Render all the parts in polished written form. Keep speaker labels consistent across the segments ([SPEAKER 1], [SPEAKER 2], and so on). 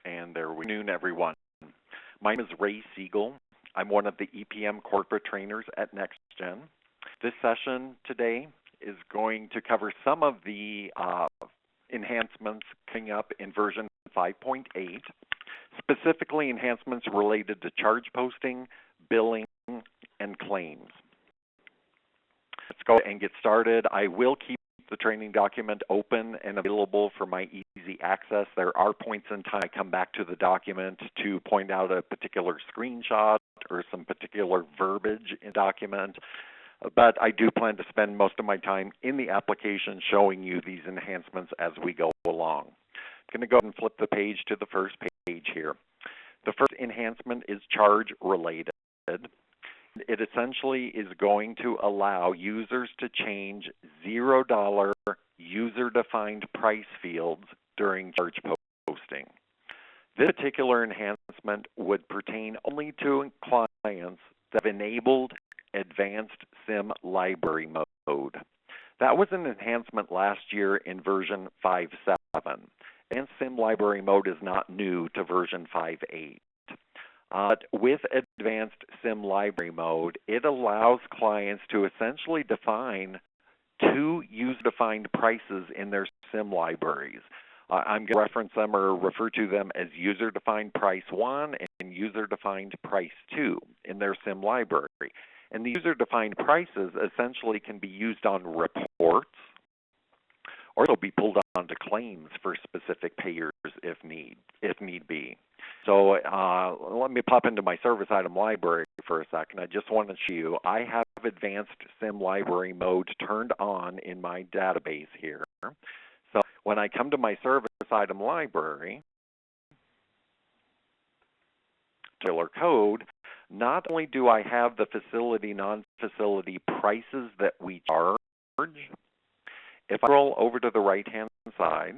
[SPEAKER 1] And there we noon, everyone. My name is Ray Siegel. I'm one of the EPM corporate trainers at NextGen. This session today is going to cover some of the enhancements coming up in version 5.8, specifically enhancements related to charge posting, billing, and claims. Let's go and get started. I will keep the training document open and available for my easy access. There are points in time I come back to the document to point out a particular screenshot or some particular verbiage in the document, but I do plan to spend most of my time in the application showing you these enhancements as we go along. I'm going to go ahead and flip the page to the first page here. The first enhancement is charge related. It essentially is going to allow users to change $0 user-defined price fields during charge posting. This particular enhancement would pertain only to clients that have enabled Advanced SIM Library Mode. That was an enhancement last year in version 5.7. Advanced SIM Library Mode is not new to version 5.8. With Advanced SIM Library Mode, it allows clients to essentially define two user-defined prices in their SIM libraries. I'm going to reference them or refer to them as user-defined price 1 and user-defined price 2 in their SIM library. And the user-defined prices essentially can be used on reports, or they'll be pulled onto claims for specific payers if need be. So let me pop into my service item library for a second. I just want to show you I have Advanced SIM Library Mode turned on in my database here. So when I come to my service item library, particular code, not only do I have the facility, non-facility prices that we charge, if I scroll over to the right-hand side,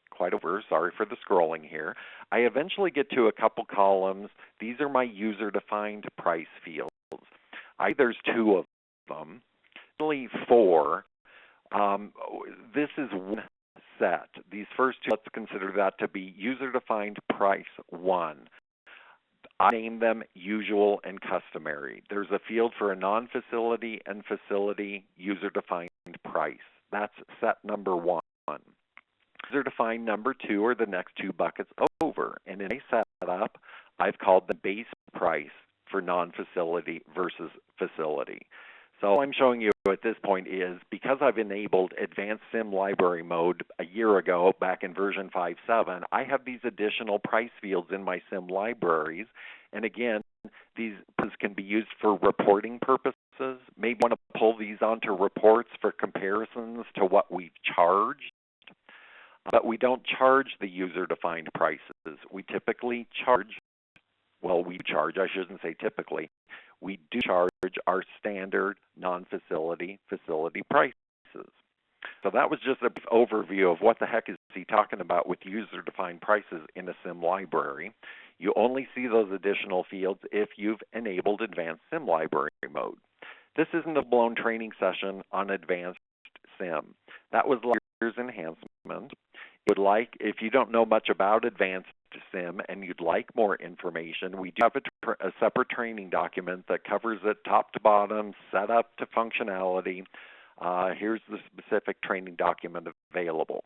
[SPEAKER 1] quite over, sorry for the scrolling here, I eventually get to a couple columns. These are my user-defined price fields. There's two of them, only four. This is one set. These first two, let's consider that to be user-defined price 1. I name them usual and customary. There's a field for a non-facility and facility user-defined price. That's set number 1. User-defined number 2 are the next two buckets over. And in a setup, I've called the base price for non-facility versus facility. So what I'm showing you at this point is because I've enabled Advanced SIM Library Mode a year ago, back in version 5.7, I have these additional price fields in my SIM libraries. And again, these can be used for reporting purposes. Maybe want to pull these onto reports for comparisons to what we've charged. But we don't charge the user-defined prices. We typically charge, I shouldn't say typically, we do charge our standard non-facility facility prices. So that was just a brief overview of what the heck is he talking about with user-defined prices in a SIM library. You only see those additional fields if you've enabled Advanced SIM Library Mode. This isn't a blown training session on Advanced SIM. That was last year's enhancement. If you don't know much about Advanced SIM and you'd like more information, we do have a separate training document that covers it top to bottom, setup to functionality. Here's the specific training document available.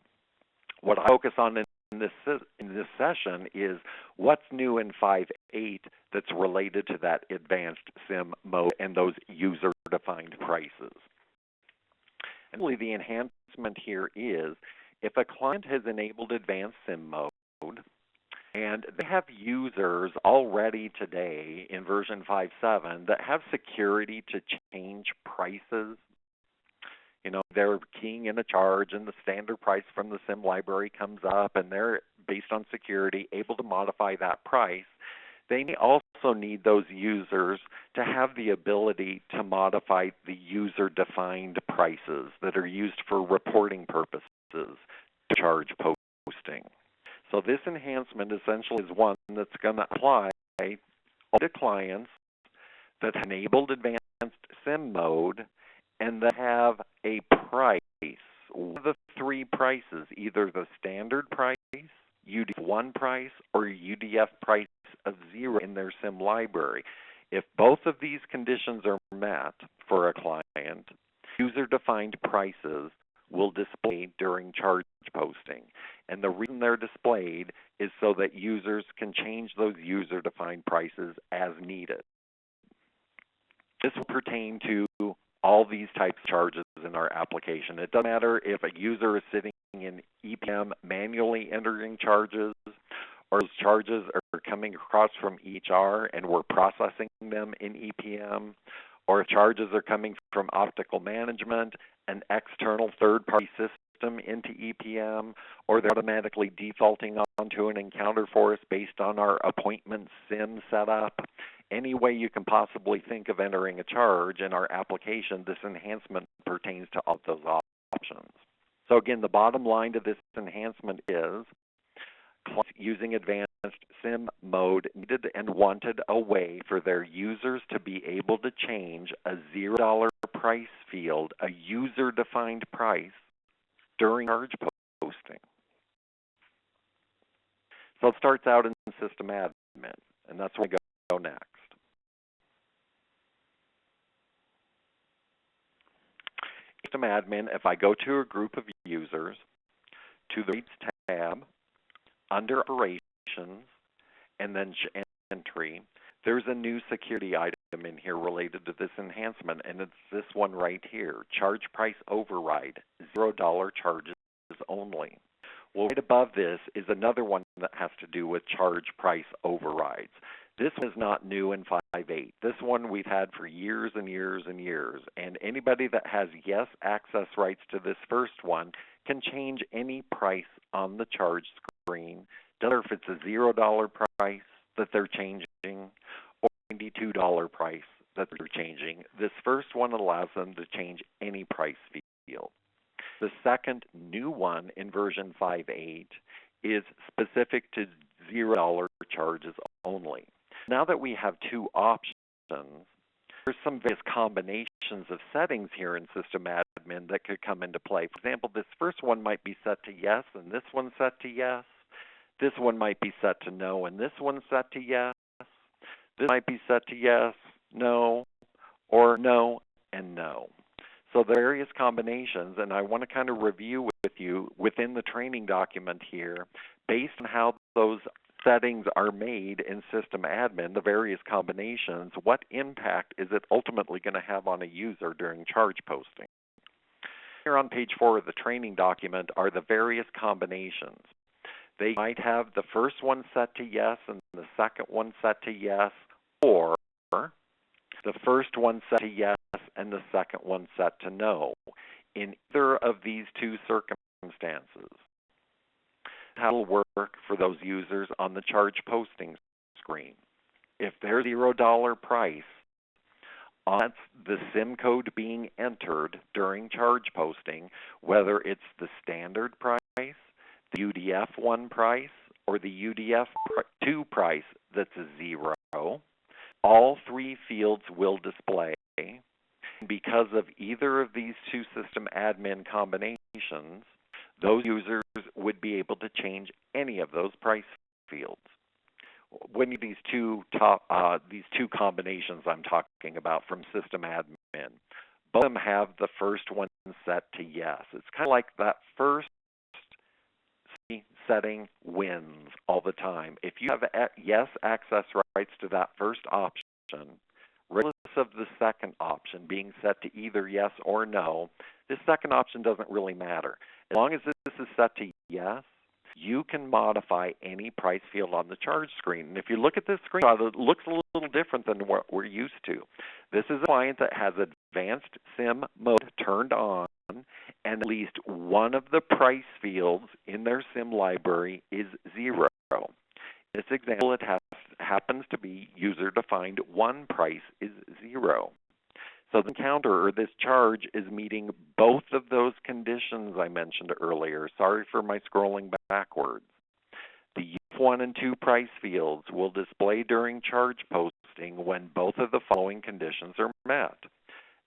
[SPEAKER 1] What I focus on in this session is what's new in 5.8 that's related to that Advanced SIM mode and those user-defined prices. And really the enhancement here is if a client has enabled Advanced SIM mode and they have users already today in version 5.7 that have security to change prices, they're keying in a charge and the standard price from the SIM library comes up and they're, based on security, able to modify that price, they may also need those users to have the ability to modify the user-defined prices that are used for reporting purposes to charge posting. So this enhancement essentially is one that's going to apply to clients that have enabled Advanced SIM mode and that have a price, one of the three prices, either the standard price, UDF1 price or UDF price of 0 in their SIM library. If both of these conditions are met for a client, user-defined prices will display during charge posting. And the reason they're displayed is so that users can change those user-defined prices as needed. This will pertain to all these types of charges in our application. It doesn't matter if a user is sitting in EPM manually entering charges, or those charges are coming across from HR and we're processing them in EPM, or if charges are coming from optical management, an external third-party system into EPM, or they're automatically defaulting onto an encounter for us based on our appointment SIM setup. Any way you can possibly think of entering a charge in our application, this enhancement pertains to all of those options. So again, the bottom line to this enhancement is clients using advanced SIM mode needed and wanted a way for their users to be able to change a $0 price field, a user-defined price, during charge posting. So it starts out in System Admin, and that's where we go next. System Admin, if I go to a group of users, to the Rates tab, under Operations, and then Entry, there's a new security item in here related to this enhancement, and it's this one right here, Charge Price Override, $0 charges only. Well, right above this is another one that has to do with charge price overrides. This is not new in 5.8. This one we've had for years and years and years, and anybody that has yes access rights to this first one can change any price on the charge screen. Doesn't matter if it's a $0 price that they're changing or $92 price that they're changing. This first one allows them to change any price field. The second new one in version 5.8 is specific to $0 charges only. Now that we have two options, there's some various combinations of settings here in System Admin that could come into play. For example, this first one might be set to yes, and this one set to yes. This one might be set to no, and this one set to yes. This might be set to yes, no, or no, and no. So the various combinations, and I want to kind of review with you within the training document here, based on how those settings are made in System Admin, the various combinations, what impact is it ultimately going to have on a user during charge posting? Here on page 4 of the training document are the various combinations. They might have the first one set to yes and the second one set to yes, or the first one set to yes and the second one set to no. In either of these two circumstances, how will work for those users on the charge posting screen. If their $0 price, that's the SIM code being entered during charge posting, whether it's the standard price, the UDF1 price, or the UDF2 price that's a 0, all three fields will display. Because of either of these two System Admin combinations, those users would be able to change any of those price fields. When these two combinations I'm talking about from System Admin, both of them have the first one set to yes. It's kind of like that first setting wins all the time. If you have yes access rights to that first option, regardless of the second option being set to either yes or no, this second option doesn't really matter. As long as this is set to yes, you can modify any price field on the charge screen. And if you look at this screen, it looks a little different than what we're used to. This is a client that has advanced SIM mode turned on, and at least one of the price fields in their SIM library is 0. In this example, it happens to be user-defined one price is 0. So the encounter or this charge is meeting both of those conditions I mentioned earlier. Sorry for my scrolling backwards. The UDF1 and 2 price fields will display during charge posting when both of the following conditions are met.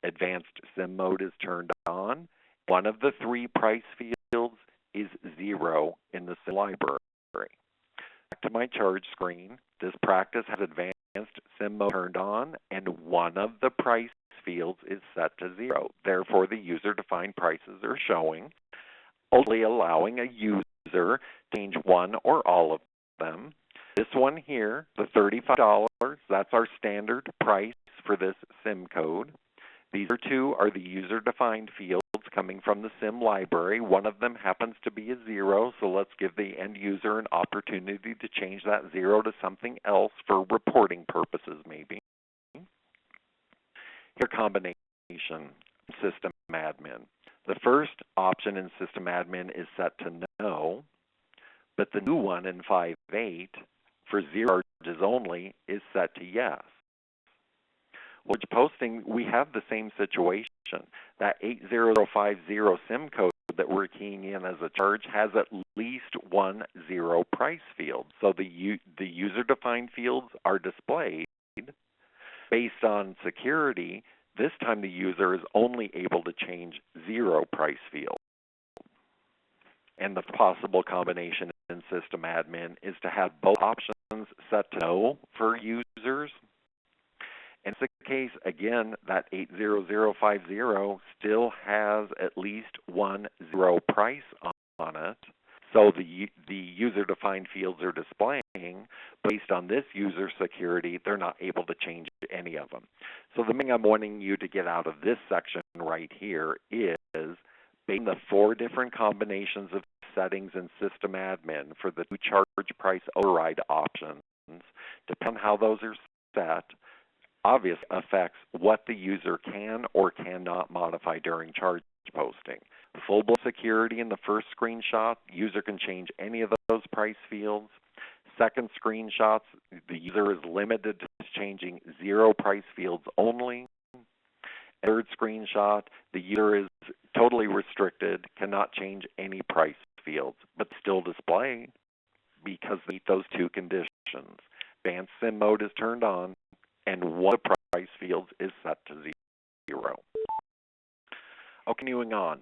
[SPEAKER 1] Advanced SIM mode is turned on. One of the 3 price fields is 0 in the SIM library. Back to my charge screen. This practice has advanced SIM mode turned on, and one of the price fields is set to 0. Therefore, the user-defined prices are showing, only allowing a user to change one or all of them. This one here, the $35, that's our standard price for this SIM code. These two are the user-defined fields coming from the SIM library. One of them happens to be a 0, so let's give the end user an opportunity to change that 0 to something else for reporting purposes maybe. Here, combination, system admin. The first option in system admin is set to no, but the new one in 5.8 for 0 charges only is set to yes. With posting, we have the same situation. That 80050 SIM code that we're keying in as a charge has at least one 0 price field. So the user-defined fields are displayed based on security. This time the user is only able to change 0 price field. And the possible combination in system admin is to have both options set to no for users. And in the case, again, that 80050 still has at least one 0 price on it. So the user-defined fields are displaying. Based on this user security, they're not able to change any of them. So the thing I'm wanting you to get out of this section right here is, based on the 4 different combinations of settings in system admin for the 2 charge price override options, depending on how those are set, obviously affects what the user can or cannot modify during charge posting. Full-blown security in the first screenshot, user can change any of those price fields. Second screenshots, the user is limited to changing 0 price fields only. Third screenshot, the user is totally restricted, cannot change any price fields, but still display because they meet those 2 conditions. Advanced SIM mode is turned on, and one of the price fields is set to 0. Okay, continuing on.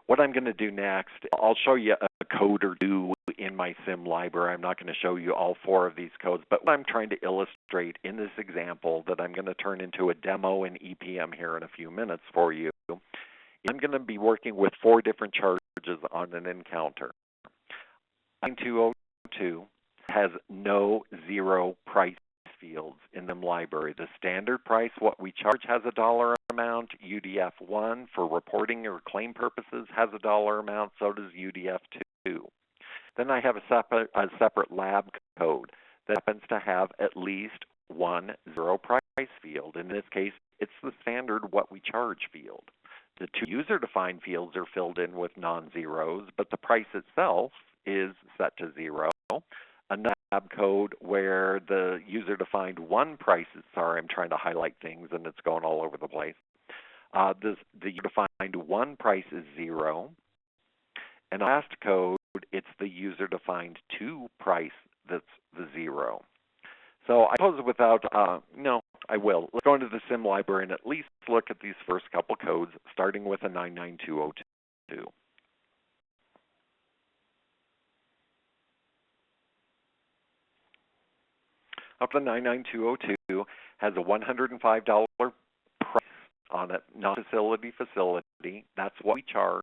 [SPEAKER 1] What I'm going to do next, I'll show you a code or 2 in my SIM library. I'm not going to show you all 4 of these codes, but what I'm trying to illustrate in this example that I'm going to turn into a demo in EPM here in a few minutes for you, I'm going to be working with 4 different charges on an encounter. 9202 has no 0 price fields in the library. The standard price, what we charge, has a dollar amount. UDF1 for reporting or claim purposes has a dollar amount. So does UDF2. Then I have a separate lab code that happens to have at least one 0 price field. In this case, it's the standard what we charge field. The 2 user-defined fields are filled in with non-zeros, but the price itself is set to 0. A lab code where the user-defined 1 price is, sorry, I'm trying to highlight things and it's going all over the place. The user-defined 1 price is 0. And last code, it's the user-defined 2 price that's the 0. So I suppose without, no, I will. Let's go into the SIM library and at least look at these first couple codes, starting with a 99202. Up to 99202 has a $105 price on it, non-facility facility. That's what we charge.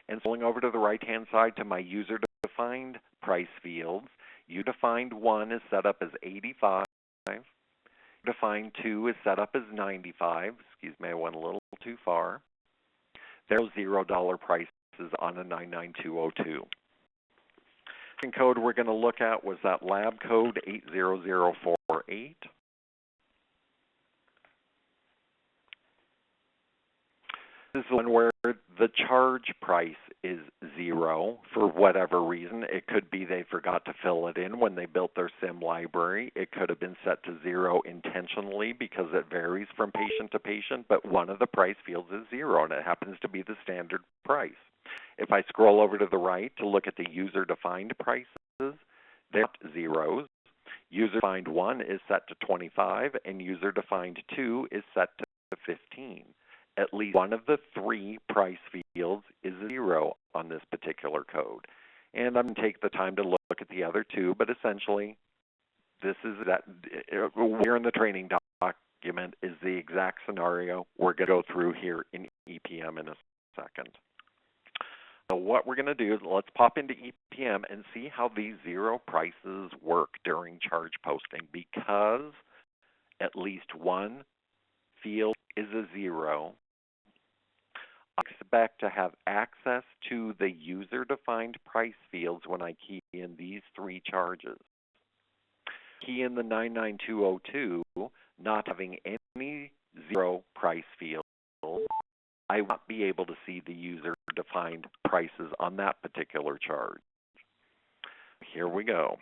[SPEAKER 1] And going over to the right-hand side to my user-defined price fields, user-defined 1 is set up as 85. User-defined 2 is set up as 95. Excuse me, I went a little too far. There's $0 prices on a 99202. The code we're going to look at was that lab code 80048. This is one where the charge price is 0 for whatever reason. It could be they forgot to fill it in when they built their SIM library. It could have been set to 0 intentionally because it varies from patient to patient, but one of the price fields is 0, and it happens to be the standard price. If I scroll over to the right to look at the user-defined prices, they're zeros. User-defined 1 is set to 25, and user-defined 2 is set to 15. At least one of the 3 price fields is 0 on this particular code. And I'm going to take the time to look look at the other two, but essentially this is that where in the training document is the exact scenario we're going to go through here in EPM in a second. So what we're going to do is let's pop into EPM and see how these zero prices work during charge posting, because at least one field is a zero. I expect to have access to the user-defined price fields when I key in these three charges. Key in the 99202, not having any zero price fields, I will not be able to see the user-defined prices on that particular charge. Here we go.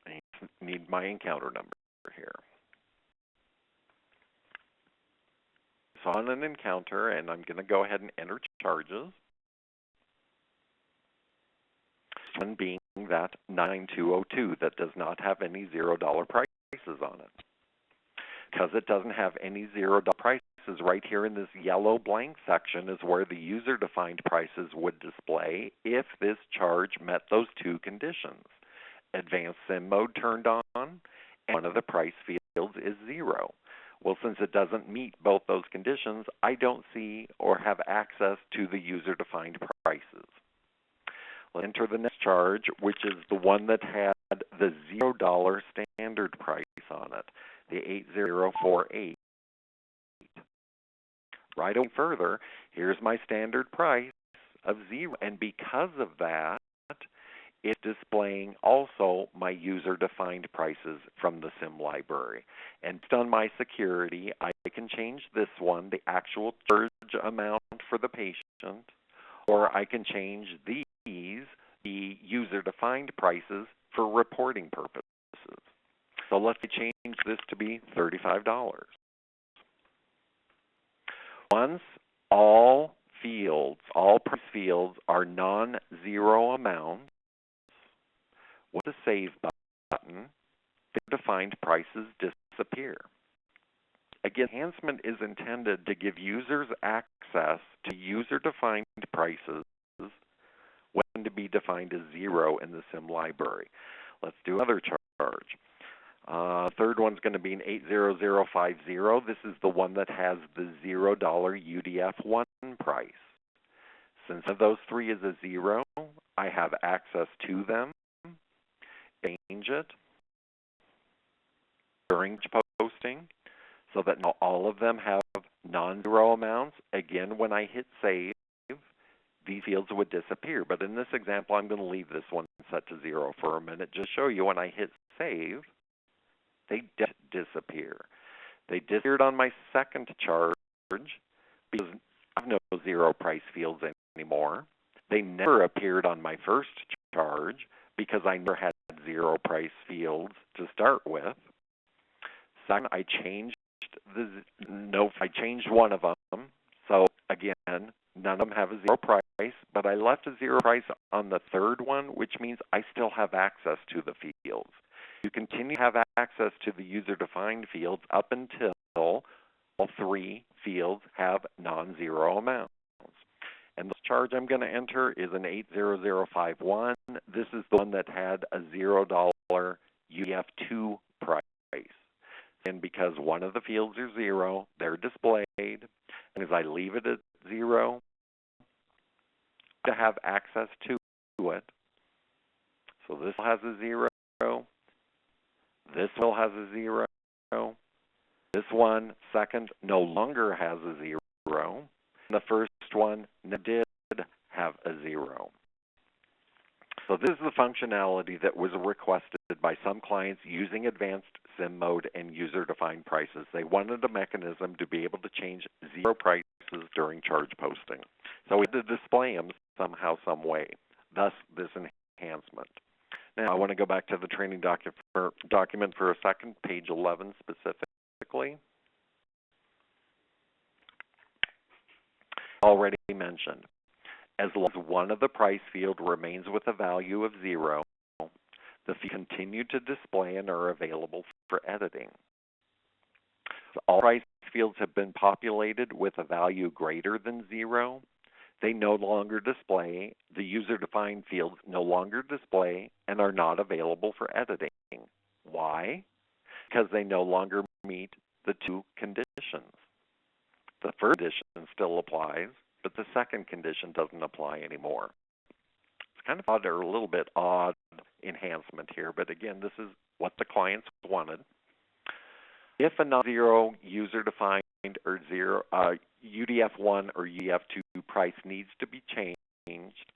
[SPEAKER 1] I need my encounter number here. So on an encounter, and I'm going to go ahead and enter charges. One being that 9202 that does not have any $0 prices on it. Because it doesn't have any $0 prices, right here in this yellow blank section is where the user-defined prices would display if this charge met those two conditions. Advanced SIM mode turned on, and one of the price fields is 0. Well, since it doesn't meet both those conditions, I don't see or have access to the user-defined prices. Let's enter the next charge, which is the one that had the $0 standard price on it, the 8048. Right away further, here's my standard price of 0, and because of that, it's displaying also my user-defined prices from the SIM library. And based on my security, I can change this one, the actual charge amount for the patient, or I can change these, the user-defined prices for reporting purposes. So let's change this to be $35. Once all fields, all price fields are non-zero amounts, with the Save button, the defined prices disappear. Again, enhancement is intended to give users access to user-defined prices when to be defined as 0 in the SIM library. Let's do another charge. Third one's going to be an 80050. This is the one that has the $0 UDF1 price. Since one of those three is a 0, I have access to them. Change it during posting so that now all of them have non-zero amounts. Again, when I hit save, these fields would disappear. But in this example, I'm going to leave this one set to 0 for a minute, just show you when I hit save, they disappear. They disappeared on my second charge because I have no 0 price fields anymore. They never appeared on my first charge because I never had 0 price fields to start with. Second, I changed one of them. So again, none of them have a 0 price, but I left a 0 price on the third one, which means I still have access to the fields. You continue to have access to the user-defined fields up until all three fields have non-zero amounts. And this charge I'm going to enter is an 80051. This is the one that had a $0 UDF2 price. And because one of the fields are 0, they're displayed. And as I leave it at 0, to have access to it. So this has a 0. This one has a 0. This one, second, no longer has a 0. The first one did have a 0. So this is the functionality that was requested by some clients using advanced SIM mode and user-defined prices. They wanted a mechanism to be able to change 0 prices during charge posting. So we had to display them somehow, some way, thus this enhancement. Now I want to go back to the training document for a second, page 11 specifically. Already mentioned, as long as one of the price field remains with a value of 0, the fields continue to display and are available for editing. So all price fields have been populated with a value greater than 0. they no longer display, the user-defined fields no longer display and are not available for editing. Why? Because they no longer meet the two conditions. The first condition still applies, but the second condition doesn't apply anymore. It's kind of odd or a little bit odd enhancement here, but again, this is what the clients wanted. If a non-zero user-defined or zero UDF1 or UDF2 price needs to be changed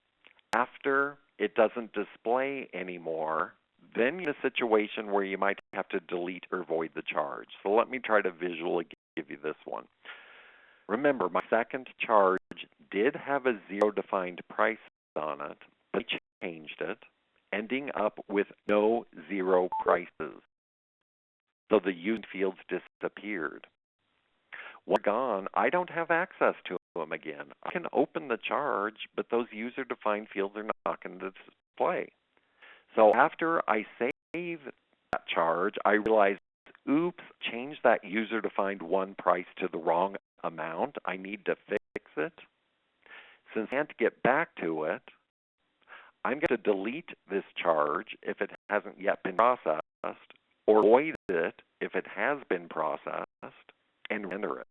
[SPEAKER 1] after it doesn't display anymore, then you're in a situation where you might have to delete or void the charge. So let me try to visually give you this one. Remember, my second charge did have a zero defined price on it, but I changed it, ending up with no zero prices. So the user fields disappeared. When gone, I don't have access to them again. I can open the charge, but those user-defined fields are not going to display. So after I save that charge, I realized, oops, changed that user-defined one price to the wrong amount. I need to fix it. Since I can't get back to it, I'm going to delete this charge if it hasn't yet been processed, or void it if it has been processed, and enter it.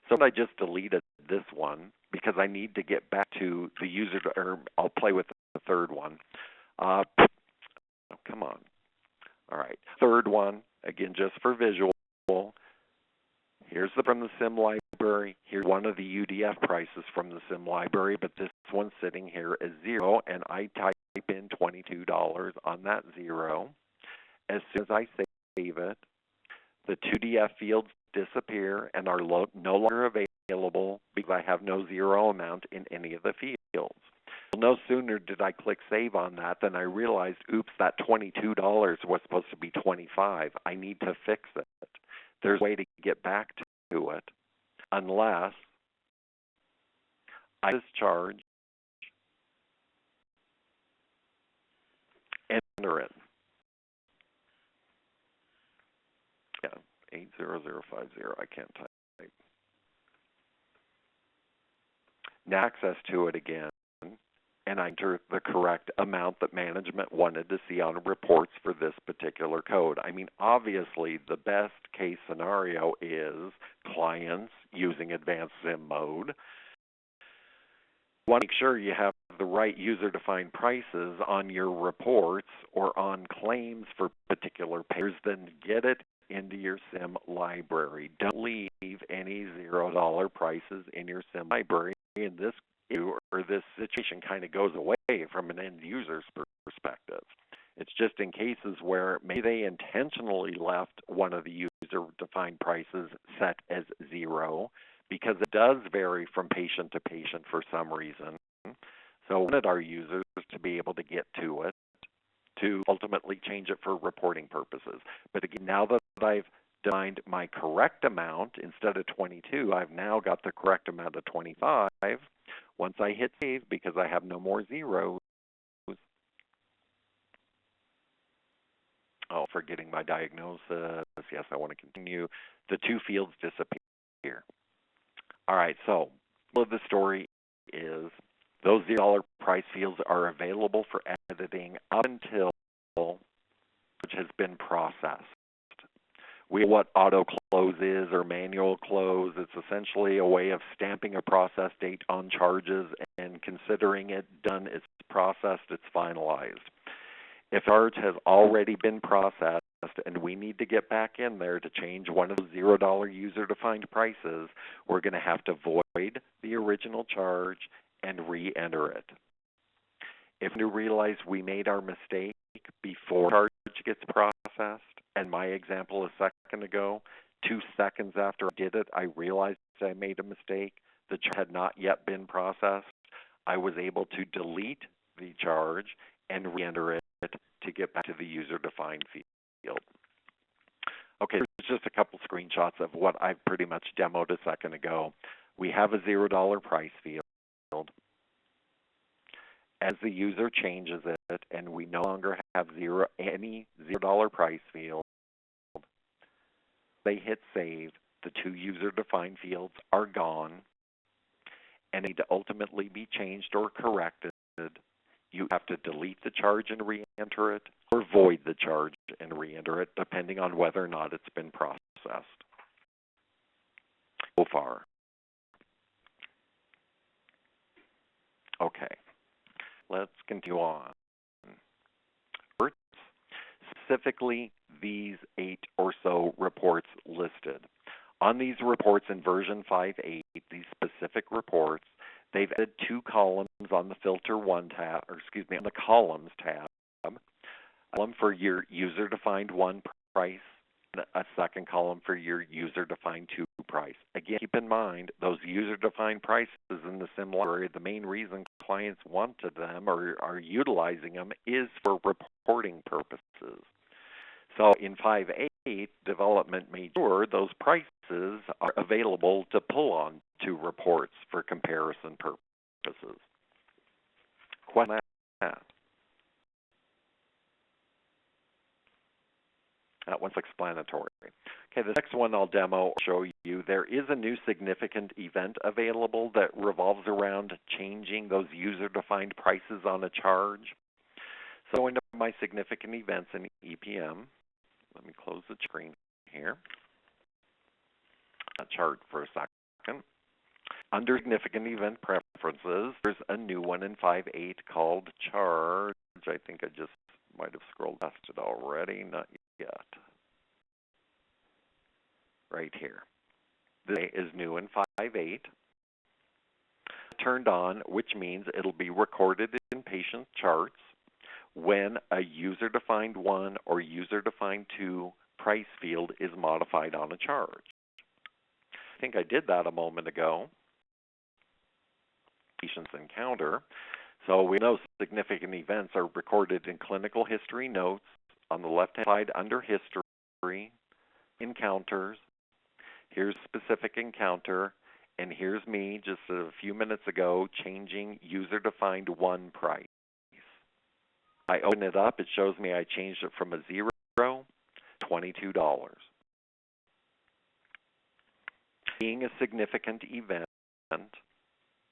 [SPEAKER 1] So I just deleted this one because I need to get back to the user, or I'll play with the third one. Oh, come on. All right, third one, again, just for visual. Here's from the SIM library. Here's one of the UDF prices from the SIM library, but this one's sitting here as zero, and I type in $22 on that zero. As soon as I save it, the 2DF fields disappear and are no longer available because I have no zero amount in any of the fields. Well, no sooner did I click save on that than I realized, oops, that $22 was supposed to be $25. I need to fix it. There's a way to get back to it unless I discharge, enter it. Yeah, 80050, I can't type. Now access to it again, and I enter the correct amount that management wanted to see on reports for this particular code. I mean, obviously, the best case scenario is clients using advanced SIM mode. You want to make sure you have the right user-defined prices on your reports or on claims for particular payers, then get it into your SIM library. Don't leave any $0 prices in your SIM library. In this issue or this situation kind of goes away from an end user's perspective. It's just in cases where maybe they intentionally left one of the user-defined prices set as zero because it does vary from patient to patient for some reason. So we wanted our users to be able to get to it to ultimately change it for reporting purposes. But again, now that I've defined my correct amount instead of 22, I've now got the correct amount of 25. Once I hit save, because I have no more zeros, forgetting my diagnosis, yes, I want to continue, the two fields disappear. All right, so the story is those $0 price fields are available for editing up until which has been processed. We know what auto close is or manual close. It's essentially a way of stamping a process date on charges and considering it done, it's processed, it's finalized. If a charge has already been processed and we need to get back in there to change one of those $0 user-defined prices, we're going to have to void the original charge and re-enter it. If we realize we made our mistake before charge gets processed, and my example a second ago, 2 seconds after I did it, I realized I made a mistake. The charge had not yet been processed. I was able to delete the charge and re-enter it to get back to the user-defined field. Okay, here's just a couple screenshots of what I've pretty much demoed a second ago. We have a $0 price field. As the user changes it and we no longer have any $0 price field, they hit save, the two user-defined fields are gone, and need to ultimately be changed or corrected, you have to delete the charge and re-enter it, or void the charge and re-enter it, depending on whether or not it's been processed so far. Okay, let's continue on. Specifically, these 8 or so reports listed. On these reports in version 5.8, these specific reports, they've added 2 columns on the filter 1 tab, or excuse me, on the columns tab. A column for your user-defined 1 price, and a second column for your user-defined 2 price. Again, keep in mind, those user-defined prices in the SIM library, the main reason clients wanted them or are utilizing them is for reporting purposes. So in 5.8, development made sure those prices are available to pull on to reports for comparison purposes. Question on that? That one's explanatory. Okay, the next one I'll demo or show you, there is a new significant event available that revolves around changing those user-defined prices on a charge. So going to my significant events in EPM, let me close the screen here. That chart for a second. Under significant event preferences, there's a new one in 5.8 called charge. I think I just might have scrolled past it already. Not yet. Right here. This is new in 5.8. Turned on, which means it'll be recorded in patient charts when a user-defined 1 or user-defined 2 price field is modified on a charge. I think I did that a moment ago. Patient's encounter. So we know significant events are recorded in clinical history notes on the left-hand side under history, encounters. Here's specific encounter, and here's me just a few minutes ago changing user-defined 1 price. I open it up, it shows me I changed it from a 0 to $22. Being a significant event, of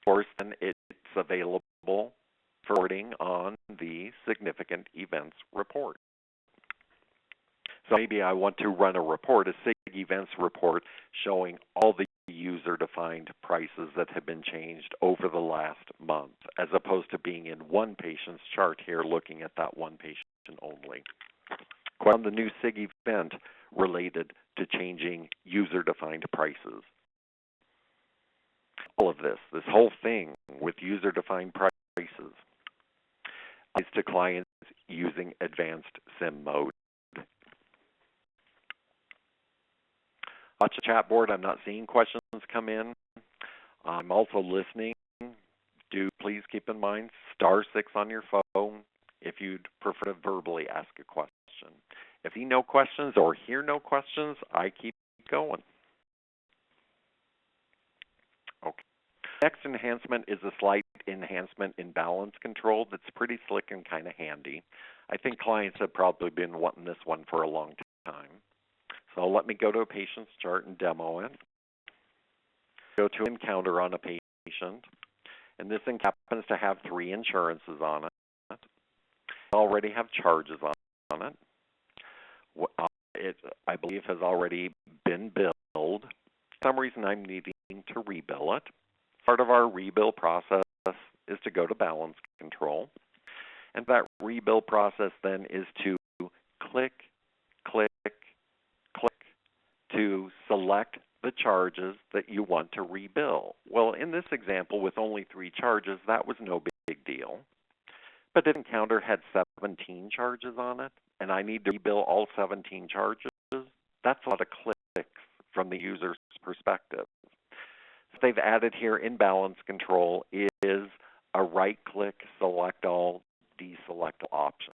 [SPEAKER 1] course, then it's available for reporting on the significant events report. So maybe I want to run a report, a SIG events report, showing all the user-defined prices that have been changed over the last month, as opposed to being in one patient's chart here, looking at that one patient only. On the new SIG event related to changing user-defined prices. All of this whole thing with user-defined prices is to clients using advanced SIM mode. Watch the chat board. I'm not seeing questions come in. I'm also listening. Do please keep in mind *6 on your phone if you'd prefer to verbally ask a question. If you see no questions or hear no questions, I keep going. Okay. Next enhancement is a slight enhancement in balance control that's pretty slick and kind of handy. I think clients have probably been wanting this one for a long time. So let me go to a patient's chart and demo it. Go to encounter on a patient, and this happens to have 3 insurances on it. I already have charges on it. It, I believe, has already been billed. For some reason, I'm needing to rebill it. Part of our rebill process is to go to balance control, and that rebill process then is to click to select the charges that you want to rebill. Well, in this example, with only 3 charges, that was no big deal. But the encounter had 17 charges on it, and I need to rebill all 17 charges. That's a lot of clicks from the user's perspective. What they've added here in balance control is a right-click, select all, deselect all option.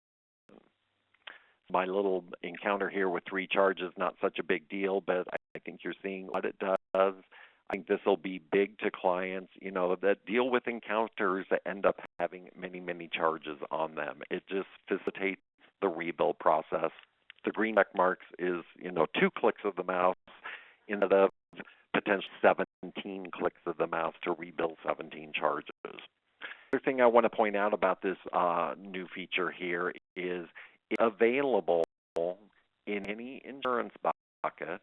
[SPEAKER 1] My little encounter here with 3 charges, not such a big deal, but I think you're seeing what it does. I think this will be big to clients, you know, that deal with encounters that end up having many charges on them. It just facilitates the rebill process. The green check marks is, 2 clicks of the mouse instead of potentially 17 clicks of the mouse to rebill 17 charges. The other thing I want to point out about this new feature here is it's available in any insurance bucket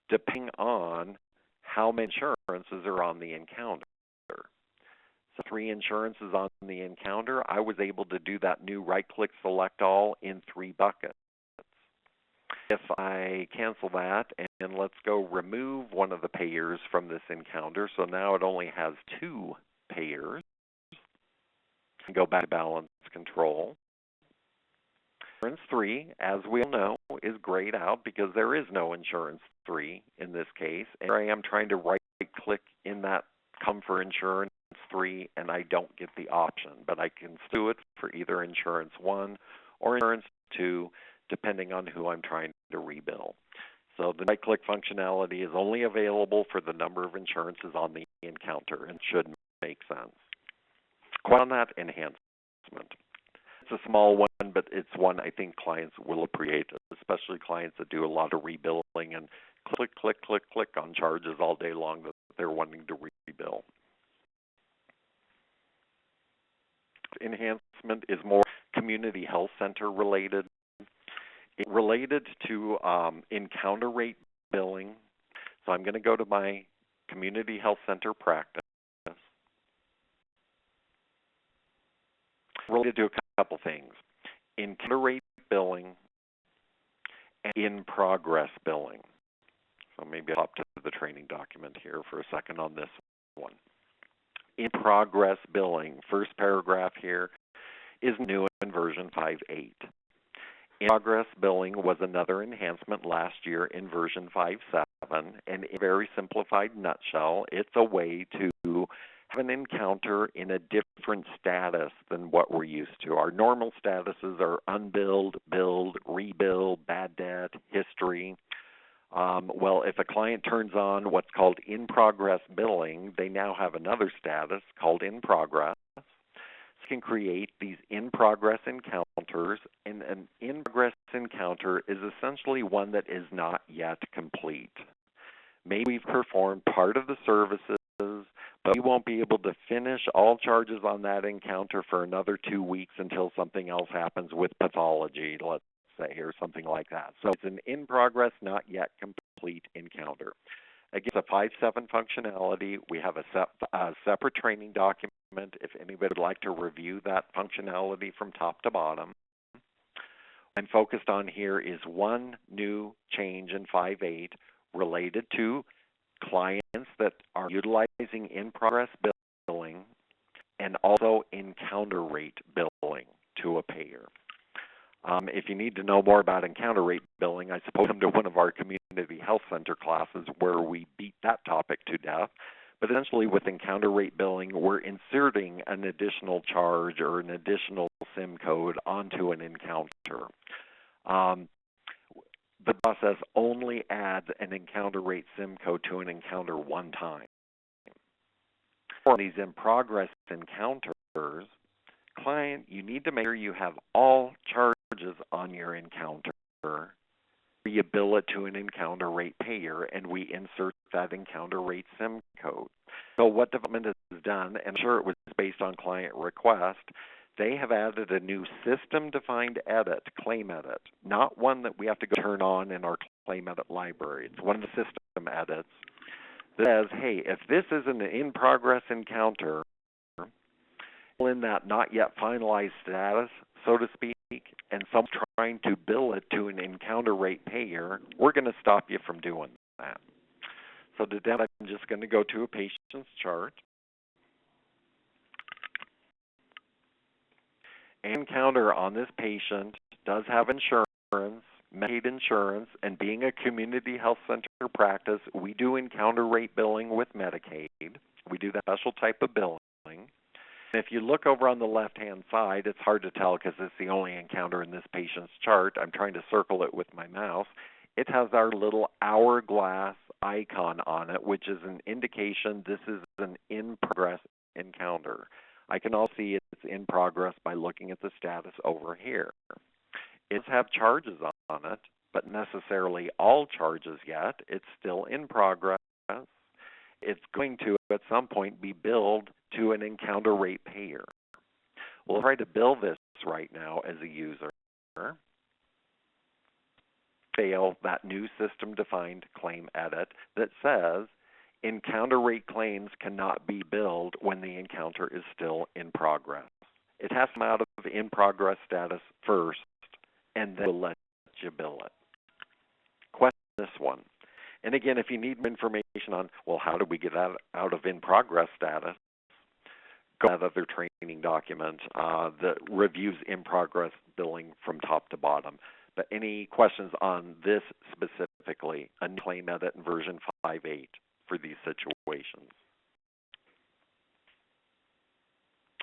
[SPEAKER 1] depending on how many insurances are on the encounter. So 3 insurances on the encounter, I was able to do that new right-click select all in 3 buckets. If I cancel that and let's go remove one of the payers from this encounter, so now it only has 2 payers, and go back to balance control. Insurance 3, as we all know, is grayed out because there is no insurance 3 in this case. And here I am trying to right-click in that come for insurance 3, and I don't get the option. But I can do it for either insurance 1 or insurance 2, depending on who I'm trying to rebill. So the right-click functionality is only available for the number of insurances on the encounter and should make sense. Quite on that enhancement. It's a small one, but it's one I think clients will appreciate, especially clients that do a lot of rebilling and click, click, click, click on charges all day long that they're wanting to rebill. Enhancement is more community health center related. It's related to encounter rate billing. So I'm going to go to my community health center practice. Related to a couple things. Encounter rate billing and in-progress billing. So maybe I'll hop to the training document here for a second on this one. In-progress billing, first paragraph here, is new in version 5.8. In-progress billing was another enhancement last year in version 5.7, and in a very simplified nutshell, it's a way to have an encounter in a different status than what we're used to. Our normal statuses are unbilled, billed, rebill, bad debt, history. Well, if a client turns on what's called in-progress billing, they now have another status called in progress. So you can create these in-progress encounters, and an in-progress encounter is essentially one that is not yet complete. Maybe we've performed part of the services, but we won't be able to finish all charges on that encounter for another 2 weeks until something else happens with pathology, let's say, or something like that. So it's an in-progress, not yet complete encounter. Again, it's a 5.7 functionality. We have a separate training document if anybody would like to review that functionality from top to bottom. What I'm focused on here is one new change in 5.8 related to clients that are utilizing in-progress billing and also encounter rate billing to a payer. If you need to know more about encounter rate billing, I suppose come to one of our community health center classes where we beat that topic to death. But essentially with encounter rate billing, we're inserting an additional charge or an additional SIM code onto an encounter. The process only adds an encounter rate SIM code to an encounter one time. For these in-progress encounters, client, you need to make sure you have all charges on your encounter. You bill it to an encounter rate payer, and we insert that encounter rate SIM code. So what development has done, and I'm sure it was based on client request, they have added a new system-defined edit, claim edit, not one that we have to go turn on in our claim edit library. It's one of the system edits that says, hey, if this is an in-progress encounter, in that not yet finalized status, so to speak, and someone's trying to bill it to an encounter rate payer, we're going to stop you from doing that. So to that, I'm just going to go to a patient's chart. Encounter on this patient does have insurance, Medicaid insurance, and being a community health center practice, we do encounter rate billing with Medicaid. We do that special type of billing. If you look over on the left-hand side, it's hard to tell because it's the only encounter in this patient's chart. I'm trying to circle it with my mouse. It has our little hourglass icon on it, which is an indication this is an in-progress encounter. I can also see it's in progress by looking at the status over here. It does have charges on it, but not necessarily all charges yet. It's still in progress. It's going to, at some point, be billed to an encounter rate payer. We'll try to bill this right now as a user. Fail that new system-defined claim edit that says encounter rate claims cannot be billed when the encounter is still in progress. It has to come out of in progress status first, and then we'll let you bill it. Question this one. And again, if you need more information on, well, how do we get out of in progress status, go to that other training document that reviews in progress billing from top to bottom. But any questions on this specifically, a claim edit in version 5.8 for these situations?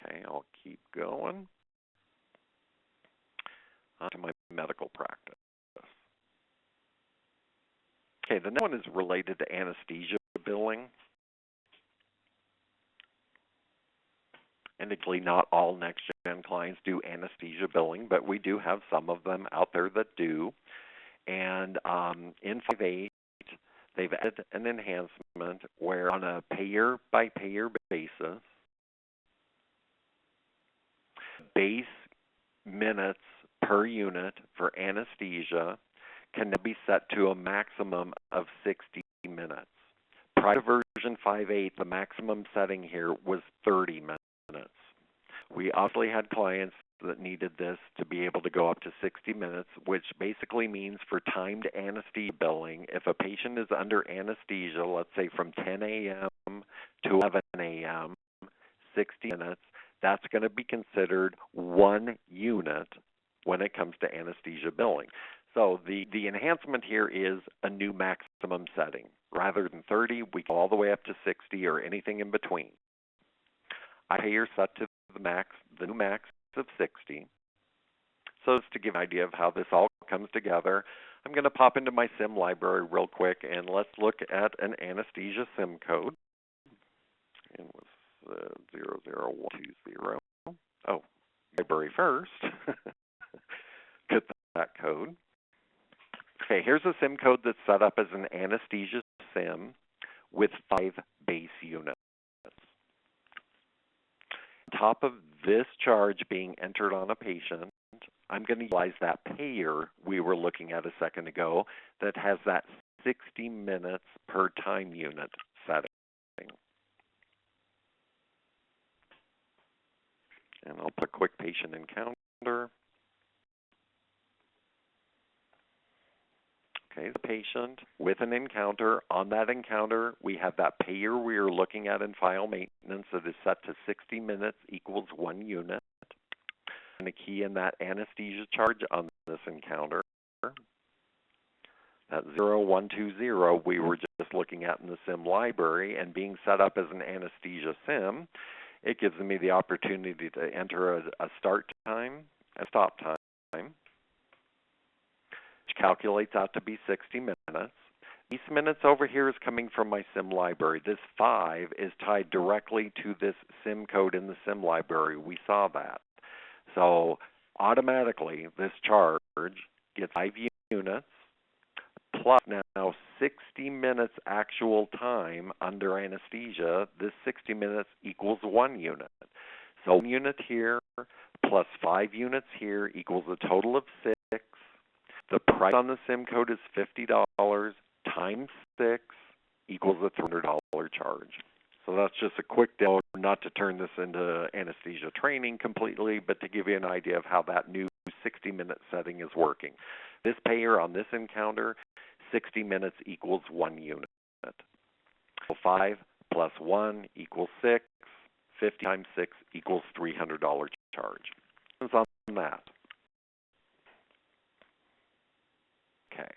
[SPEAKER 1] Okay, I'll keep going to my medical practice. Okay, the next one is related to anesthesia billing. And actually, not all next-gen clients do anesthesia billing, but we do have some of them out there that do. And in 5.8, they've added an enhancement where on a payer-by-payer basis, base minutes per unit for anesthesia can now be set to a maximum of 60 minutes. Prior to version 5.8, the maximum setting here was 30 minutes. We obviously had clients that needed this to be able to go up to 60 minutes, which basically means for timed anesthesia billing, if a patient is under anesthesia, let's say from 10 a.m. to 11 a.m., 60 minutes, that's going to be considered 1 unit when it comes to anesthesia billing. So the enhancement here is a new maximum setting. Rather than 30, we go all the way up to 60 or anything in between. I payer set to the new max of 60. So just to give an idea of how this all comes together, I'm going to pop into my SIM library real quick and let's look at an anesthesia SIM code. It was 00120. Oh, library first. Get that code. Okay, here's a SIM code that's set up as an anesthesia SIM with 5 base units. On top of this charge being entered on a patient, I'm going to utilize that payer we were looking at a second ago that has that 60 minutes per time unit setting. And I'll put quick patient encounter. Okay, the patient with an encounter. On that encounter, we have that payer we are looking at in file maintenance that is set to 60 minutes equals 1 unit. And a key in that anesthesia charge on this encounter. That 0120 we were just looking at in the SIM library, and being set up as an anesthesia SIM, it gives me the opportunity to enter a start time, a stop time, which calculates out to be 60 minutes. These minutes over here is coming from my SIM library. This 5 is tied directly to this SIM code in the SIM library. We saw that. So automatically, this charge gets 5 units plus now 60 minutes actual time under anesthesia. This 60 minutes equals 1 unit. So 1 unit here plus 5 units here equals a total of 6. The price on the SIM code is $50 times 6 equals a $300 charge. So that's just a quick demo, not to turn this into anesthesia training completely, but to give you an idea of how that new 60-minute setting is working. This payer on this encounter, 60 minutes equals 1 unit. So 5 plus 1 equals 6. 50 times 6 equals $300 charge. What's on that? Okay.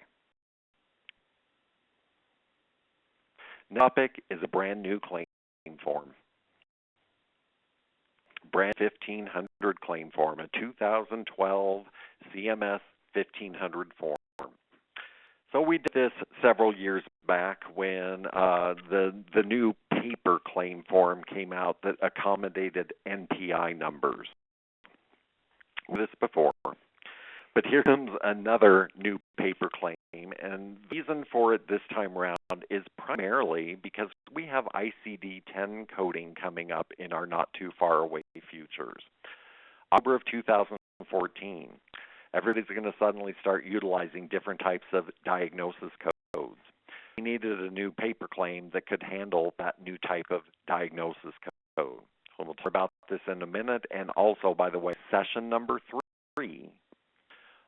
[SPEAKER 1] Next topic is a brand new claim form. Brand 1500 claim form, a 2012 CMS 1500 form. So we did this several years back when the new paper claim form came out that accommodated NPI numbers. This before. But here comes another new paper claim, and the reason for it this time around is primarily because we have ICD-10 coding coming up in our not too far away futures. October of 2014, everybody's going to suddenly start utilizing different types of diagnosis codes. We needed a new paper claim that could handle that new type of diagnosis code. So we'll talk about this in a minute, and also, by the way, session number 3.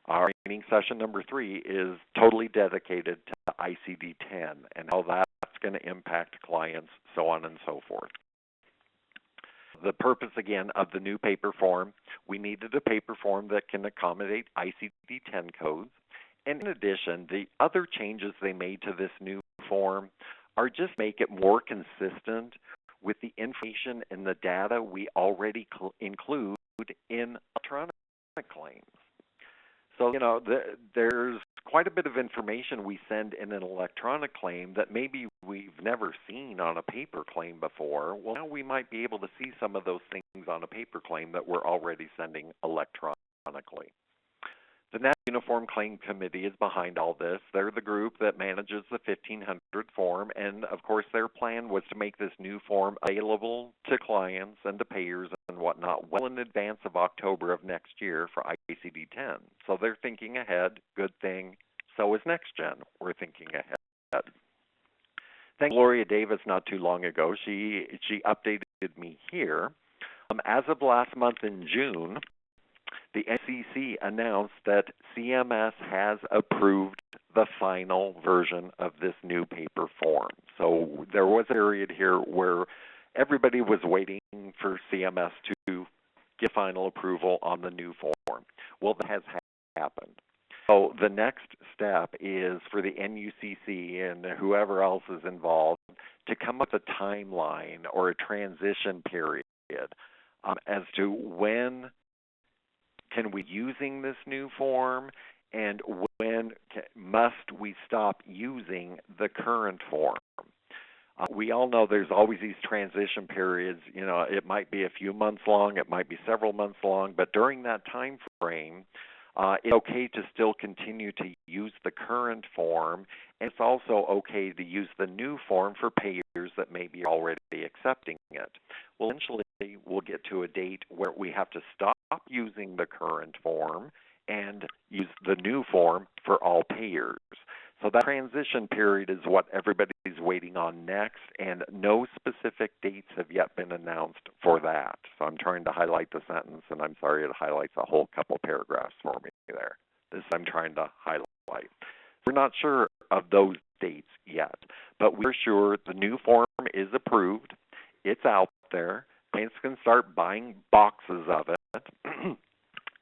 [SPEAKER 1] Our training session number 3 is totally dedicated to ICD-10 and how that's going to impact clients, so on and so forth. The purpose, again, of the new paper form, we needed a paper form that can accommodate ICD-10 codes. And in addition, the other changes they made to this new form are just make it more consistent with the information and the data we already include in electronic claims. So, there's quite a bit of information we send in an electronic claim that maybe we've never seen on a paper claim before. Well, now we might be able to see some of those things on a paper claim that we're already sending electronically. The National Uniform Claim Committee is behind all this. They're the group that manages the 1500 form, and of course their plan was to make this new form available to clients and to payers and whatnot well in advance of October of next year for ICD-10. So they're thinking ahead. Good thing. So is NextGen. We're thinking ahead. Thank Gloria Davis not too long ago. She updated me here. As of last month in June, the NCC announced that CMS has approved the final version of this new paper form. So there was a period here where everybody was waiting for CMS to get final approval on the new form. Well, that has happened. So the next step is for the NUCC and whoever else is involved to come up with a timeline or a transition period as to when can we using this new form and when must we stop using the current form. We all know there's always these transition periods. It might be a few months long, it might be several months long, but during that time frame, it's okay to still continue to use the current form, and it's also okay to use the new form for payers that may be already accepting it. Well, eventually we'll get to a date where we have to stop using the current form and use the new form for all payers. So that transition period is what everybody's waiting on next, and no specific dates have yet been announced for that. So I'm trying to highlight the sentence, and I'm sorry it highlights a whole couple paragraphs for me there. This I'm trying to highlight. We're not sure of those dates yet, but we're sure the new form is approved. It's out there. Clients can start buying boxes of it.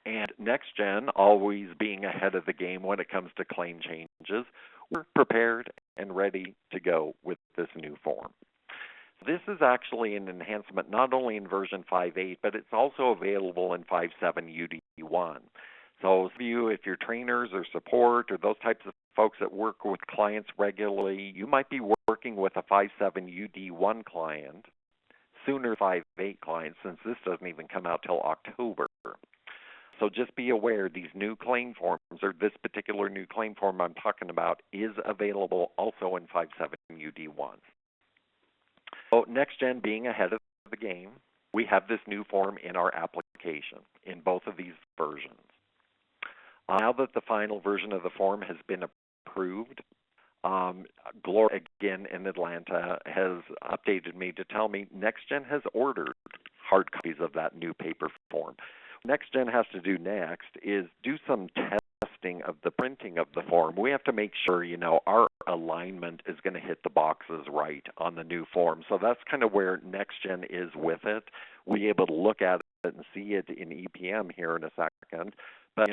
[SPEAKER 1] And NextGen, always being ahead of the game when it comes to claim changes, we're prepared and ready to go with this new form. This is actually an enhancement not only in version 5.8, but it's also available in 5.7 UD1. So if you're trainers or support or those types of folks that work with clients regularly, you might be working with a 5.7 UD1 client sooner than 5.8 client, since this doesn't even come out till October. So just be aware these new claim forms, or this particular new claim form I'm talking about, is available also in 5.7 UD1. So NextGen being ahead of the game, we have this new form in our application in both of these versions. Now that the final version of the form has been approved, Gloria, again in Atlanta, has updated me to tell me NextGen has ordered hard copies of that new paper form. NextGen has to do next is do some testing of the printing of the form. We have to make sure, our alignment is going to hit the boxes right on the new form. So that's kind of where NextGen is with it. We'll be able to look at it and see it in EPM here in a second. But,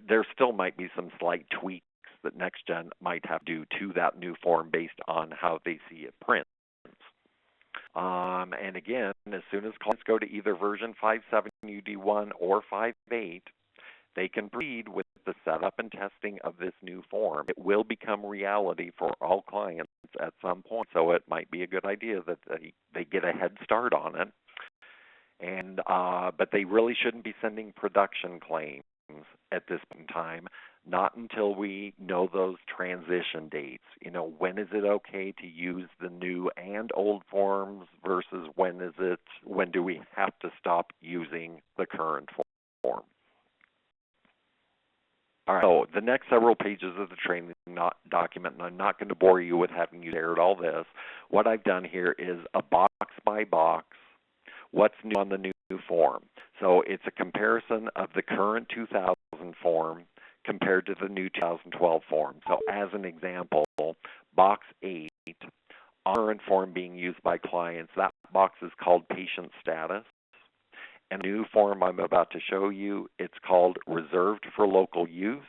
[SPEAKER 1] there still might be some slight tweaks that NextGen might have to do to that new form based on how they see it print. And again, as soon as clients go to either version 5.7 UD1 or 5.8, they can proceed with the setup and testing of this new form. It will become reality for all clients at some point, so it might be a good idea that they get a head start on it. And but they really shouldn't be sending production claims at this time, not until we know those transition dates. You know, when is it okay to use the new and old forms versus when do we have to stop using the current form? All right, so the next several pages of the training document, and I'm not going to bore you with having you shared all this. What I've done here is a box by box, what's new on the new form. So it's a comparison of the current 2000 form compared to the new 2012 form. So as an example, box 8, current form being used by clients, that box is called patient status. And the new form I'm about to show you, it's called reserved for local use,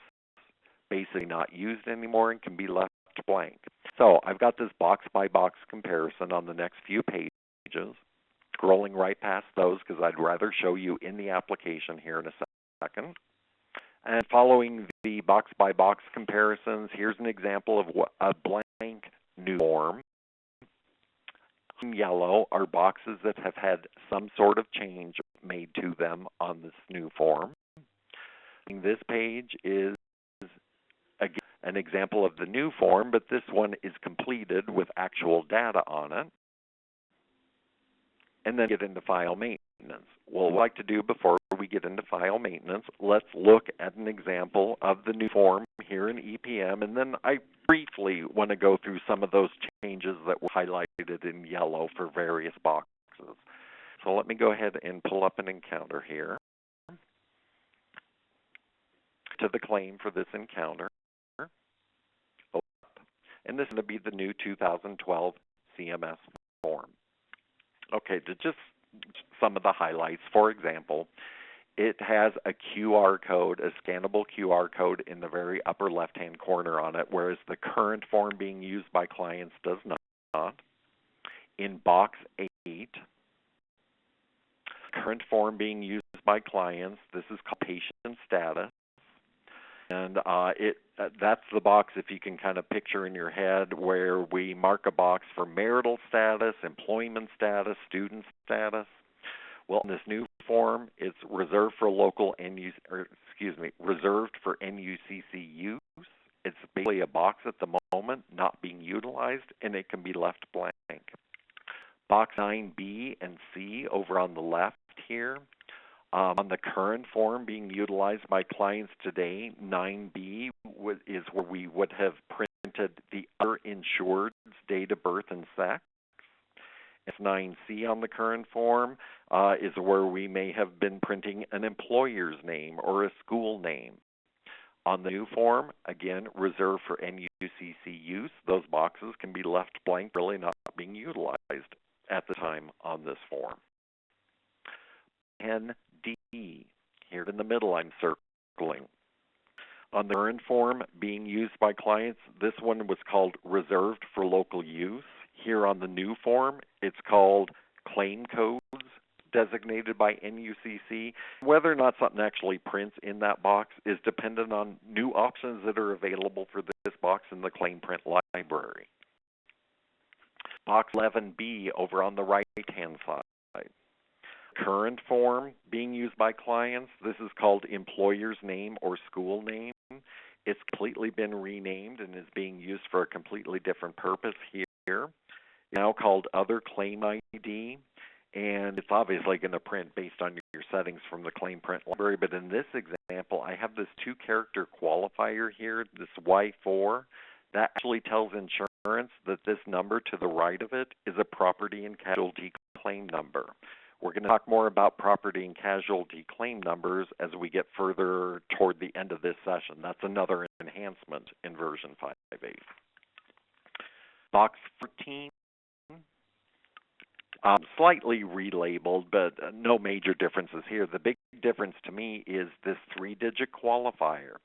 [SPEAKER 1] basically not used anymore and can be left blank. So I've got this box by box comparison on the next few pages, scrolling right past those because I'd rather show you in the application here in a second. And following the box by box comparisons, here's an example of what a blank new form. In yellow are boxes that have had some sort of change made to them on this new form. This page is again an example of the new form, but this one is completed with actual data on it. And then get into file maintenance. What I'd like to do before we get into file maintenance, let's look at an example of the new form here in EPM, and then I briefly want to go through some of those changes that were highlighted in yellow for various boxes. So let me go ahead and pull up an encounter here to the claim for this encounter. And this is going to be the new 2012 CMS form. Okay, to just some of the highlights. For example, it has a QR code, a scannable QR code in the very upper left-hand corner on it, whereas the current form being used by clients does not. In box 8, current form being used by clients, this is called patient status. And that's the box, if you can kind of picture in your head, where we mark a box for marital status, employment status, student status. Well, in this new form, it's reserved for reserved for NUCC use. It's basically a box at the moment not being utilized, and it can be left blank. Box 9B and C over on the left here. On the current form being utilized by clients today, 9B is where we would have printed the other insured's date of birth and sex. If 9C on the current form is where we may have been printing an employer's name or a school name. On the new form, again, reserved for NUCC use, those boxes can be left blank, really not being utilized at the time on this form. 10D, here in the middle I'm circling. On the current form being used by clients, this one was called reserved for local use. Here on the new form, it's called claim codes designated by NUCC. Whether or not something actually prints in that box is dependent on new options that are available for this box in the claim print library. Box 11B over on the right-hand side. Current form being used by clients, this is called employer's name or school name. It's completely been renamed and is being used for a completely different purpose here. Now called other claim ID, and it's obviously going to print based on your settings from the claim print library, but in this example, I have this 2-character qualifier here, this Y4, that actually tells insurance that this number to the right of it is a property and casualty claim number. We're going to talk more about property and casualty claim numbers as we get further toward the end of this session. That's another enhancement in version 5.8. Box 14, slightly relabeled, but no major differences here. The big difference to me is this 3-digit qualifier.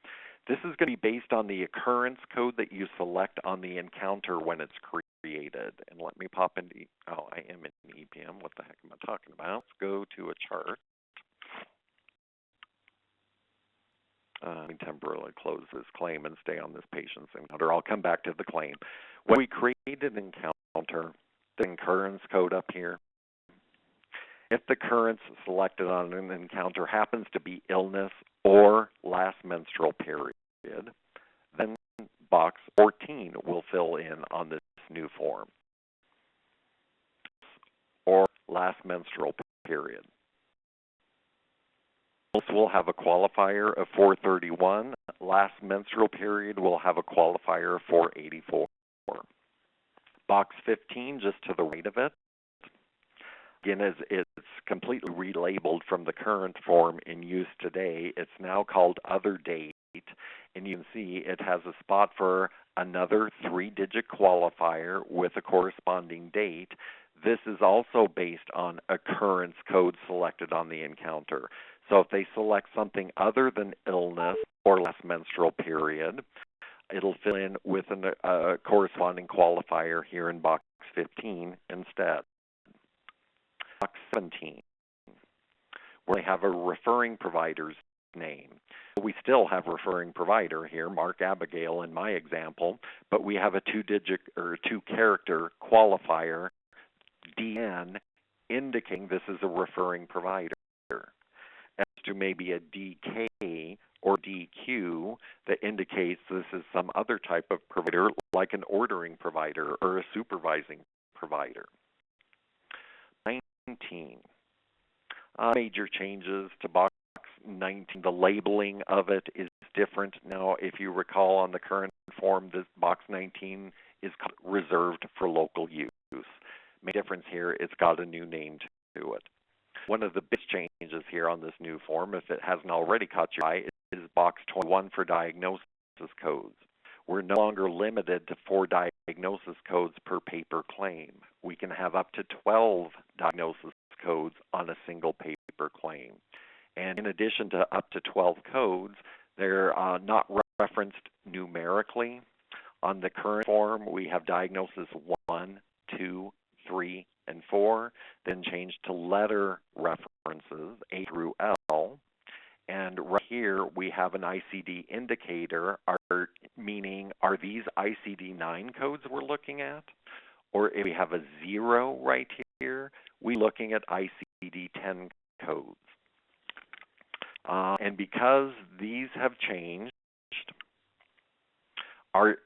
[SPEAKER 1] This is going to be based on the occurrence code that you select on the encounter when it's created. And let me pop into, I am in EPM. What the heck am I talking about? Let's go to a chart. Let me temporarily close this claim and stay on this patient's encounter. I'll come back to the claim. When we create an encounter, the occurrence code up here, if the occurrence selected on an encounter happens to be illness or last menstrual period, then box 14 will fill in on this new form, or last menstrual period. This will have a qualifier of 431. Last menstrual period will have a qualifier of 484. Box 15, just to the right of it, again, it's completely relabeled from the current form in use today. It's now called Other Date, and you can see it has a spot for another 3-digit qualifier with a corresponding date. This is also based on occurrence code selected on the encounter. So if they select something other than illness or last menstrual period, it'll fill in with a corresponding qualifier here in box 15 instead. Box 17, where they have a referring provider's name. We still have referring provider here, Mark Abigail in my example, but we have a 2-digit or 2-character qualifier, DN, indicating this is a referring provider, as to maybe a DK or DQ that indicates this is some other type of provider, like an ordering provider or a supervising provider. 19. Major changes to box 19. The labeling of it is different now. If you recall on the current form, this box 19 is reserved for local use. Main difference here, it's got a new name to it. One of the big changes here on this new form, if it hasn't already caught your eye, is box 21 for diagnosis codes. We're no longer limited to 4 diagnosis codes per paper claim. We can have up to 12 diagnosis codes on a single paper claim. And in addition to up to 12 codes, they're not referenced numerically. On the current form, we have diagnosis 1, 2, 3, and 4, then changed to letter references, A through L. And right here, we have an ICD indicator, meaning are these ICD-9 codes we're looking at? Or if we have a 0 right here, we're looking at ICD-10 codes. And because these have changed, our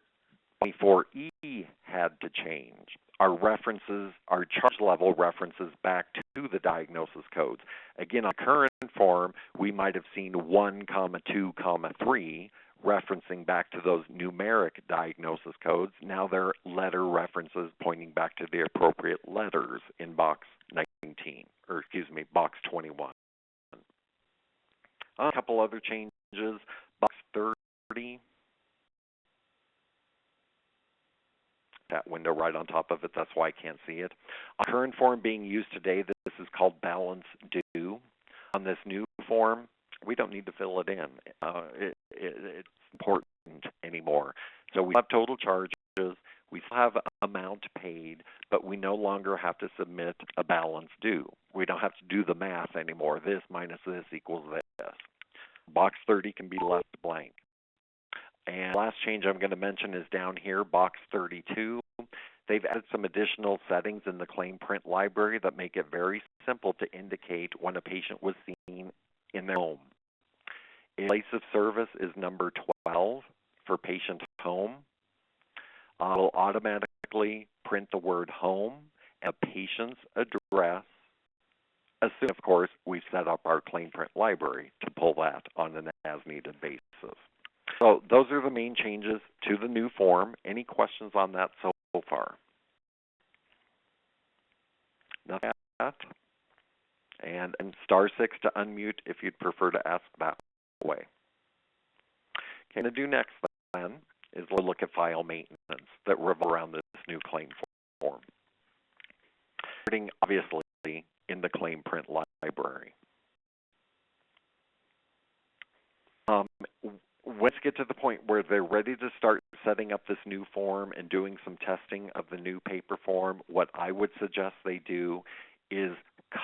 [SPEAKER 1] 24E had to change. Our references, our charge level references back to the diagnosis codes. Again, on current form, we might have seen 1, 2, 3 referencing back to those numeric diagnosis codes. Now they're letter references pointing back to the appropriate letters in box 19, or excuse me, box 21. A couple other changes. Box 30. That window right on top of it, that's why I can't see it. On current form being used today, this is called balance due. On this new form, we don't need to fill it in. It's important anymore. So we have total charges, we still have amount paid, but we no longer have to submit a balance due. We don't have to do the math anymore. This minus this equals this. Box 30 can be left blank. And the last change I'm going to mention is down here, box 32. They've added some additional settings in the claim print library that make it very simple to indicate when a patient was seen in their home. Place of service is number 12 for patient home. It'll automatically print the word home and a patient's address, as soon, of course, we set up our claim print library to pull that on an as-needed basis. So those are the main changes to the new form. Any questions on that so far? Nothing like that. And *6 to unmute if you'd prefer to ask that way. Okay, to do next then is we'll look at file maintenance that revolve around this new claim form. Starting obviously in the claim print library. Let's get to the point where they're ready to start setting up this new form and doing some testing of the new paper form. What I would suggest they do is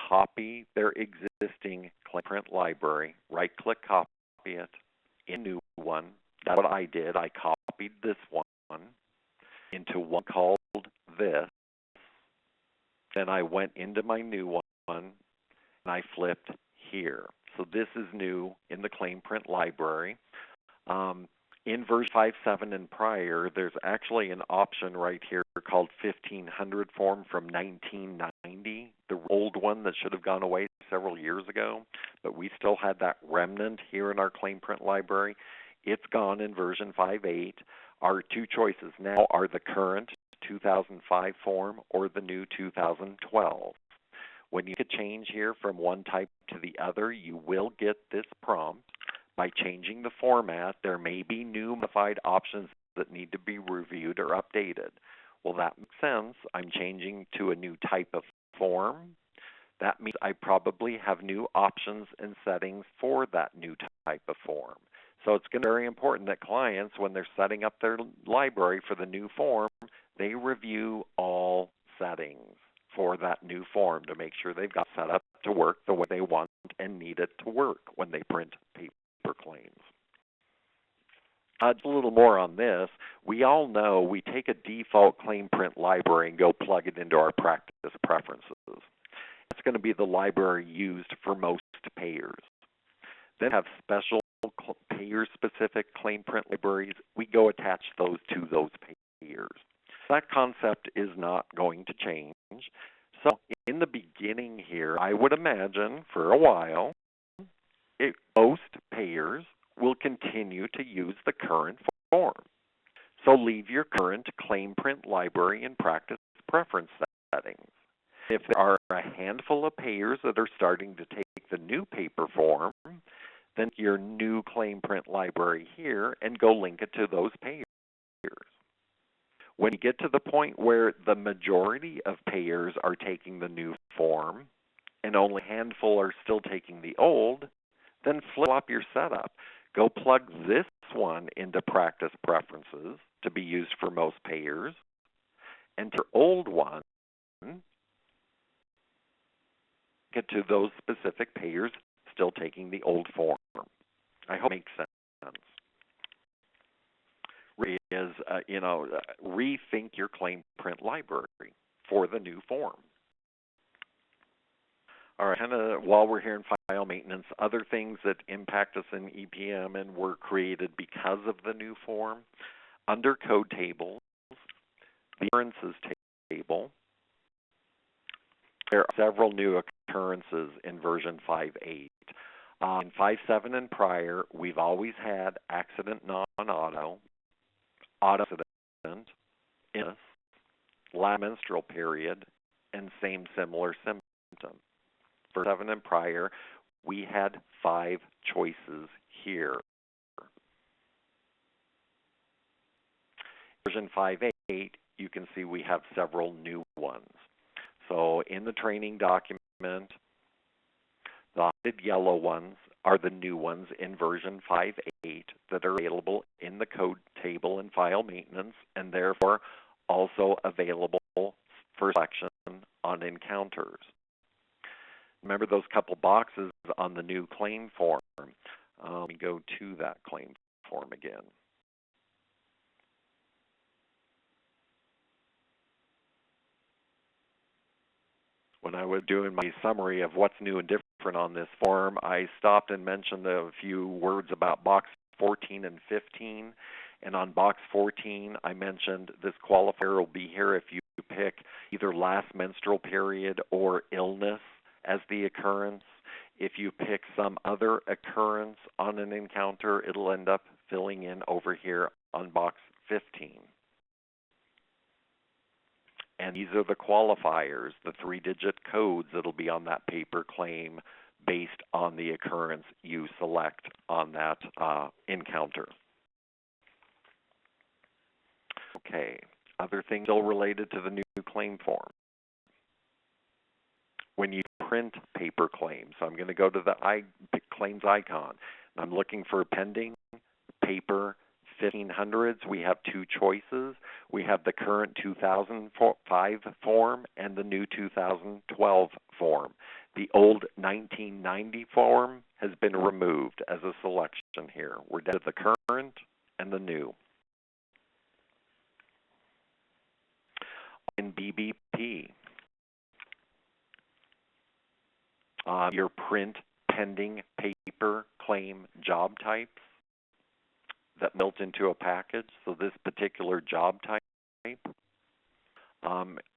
[SPEAKER 1] copy their existing claim print library, right-click copy it in a new one. That's what I did. I copied this one into one called this. Then I went into my new one and I flipped here. So this is new in the claim print library. In version 5.7 and prior, there's actually an option right here called 1500 form from 1990, the old one that should have gone away several years ago, but we still had that remnant here in our claim print library. It's gone in version 5.8. Our two choices now are the current 2005 form or the new 2012. When you change here from one type to the other, you will get this prompt. By changing the format, there may be new modified options that need to be reviewed or updated. Well, that makes sense. I'm changing to a new type of form. That means I probably have new options and settings for that new type of form. So it's going to be very important that clients, when they're setting up their library for the new form, they review all settings for that new form to make sure they've got set up to work the way they want and need it to work when they print paper claims. Just a little more on this. We all know we take a default claim print library and go plug it into our practice preferences. It's going to be the library used for most payers. Then have special payer-specific claim print libraries. We go attach those to those payers. That concept is not going to change. So in the beginning here, I would imagine for a while, most payers will continue to use the current form. So leave your current claim print library in practice preference settings. If there are a handful of payers that are starting to take the new paper form, then your new claim print library here and go link it to those payers. When you get to the point where the majority of payers are taking the new form and only a handful are still taking the old, then flip your setup. Go plug this one into practice preferences to be used for most payers, and your old one, get to those specific payers still taking the old form. I hope it makes sense. Is, rethink your claim print library for the new form. All right, while we're here in file maintenance, other things that impact us in EPM and were created because of the new form. Under code tables, the occurrences table, there are several new occurrences in version 5.8. In 5.7 and prior, we've always had accident non-auto, auto accident, illness, last menstrual period, and same similar symptom. For 7 and prior, we had 5 choices here. Version 5.8, you can see we have several new ones. So in the training document, the yellow ones are the new ones in version 5.8 that are available in the code table and file maintenance, and therefore also available for selection on encounters. Remember those couple boxes on the new claim form. Let me go to that claim form again. When I was doing my summary of what's new and different on this form, I stopped and mentioned a few words about box 14 and 15. And on box 14, I mentioned this qualifier will be here if you pick either last menstrual period or illness as the occurrence. If you pick some other occurrence on an encounter, it'll end up filling in over here on box 15. And these are the qualifiers, the 3-digit codes that'll be on that paper claim based on the occurrence you select on that encounter. Okay, other things still related to the new claim form. When you print paper claims, so I'm going to go to the claims icon. I'm looking for pending paper 1500s. We have 2 choices. We have the current 2005 form and the new 2012 form. The old 1990 form has been removed as a selection here. We're down to the current and the new. In BBP, your print pending paper claim job types. that built into a package. So this particular job type,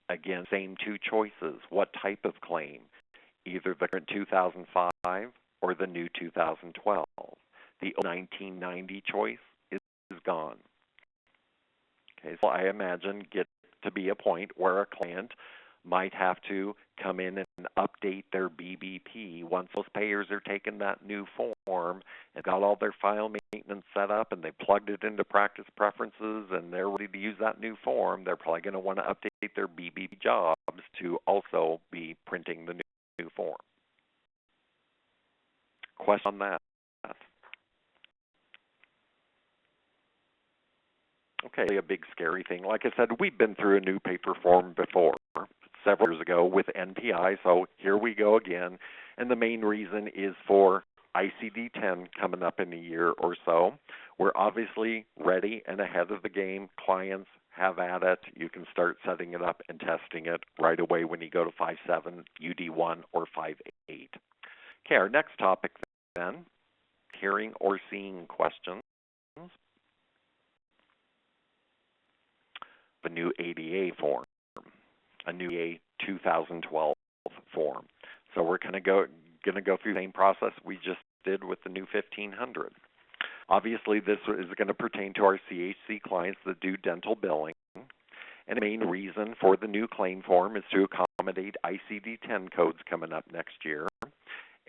[SPEAKER 1] again, same two choices. What type of claim? Either the current 2005 or the new 2012. The 1990 choice is gone. Okay, so I imagine get to be a point where a client might have to come in and update their BBP once those payers are taking that new form and got all their file maintenance set up and they plugged it into practice preferences and they're ready to use that new form. They're probably going to want to update their BBP jobs to also be printing the new form. Question on that? Okay, a big scary thing. Like I said, we've been through a new paper form before several years ago with NPI, so here we go again. And the main reason is for ICD-10 coming up in a year or so. We're obviously ready and ahead of the game. Clients have at it. You can start setting it up and testing it right away when you go to 5.7, UD1, or 5.8. Okay, our next topic then, hearing or seeing questions. A new ADA form, a new ADA 2012 form. So we're going to go through the same process we just did with the new 1500. Obviously, this is going to pertain to our CHC clients that do dental billing. And the main reason for the new claim form is to accommodate ICD-10 codes coming up next year.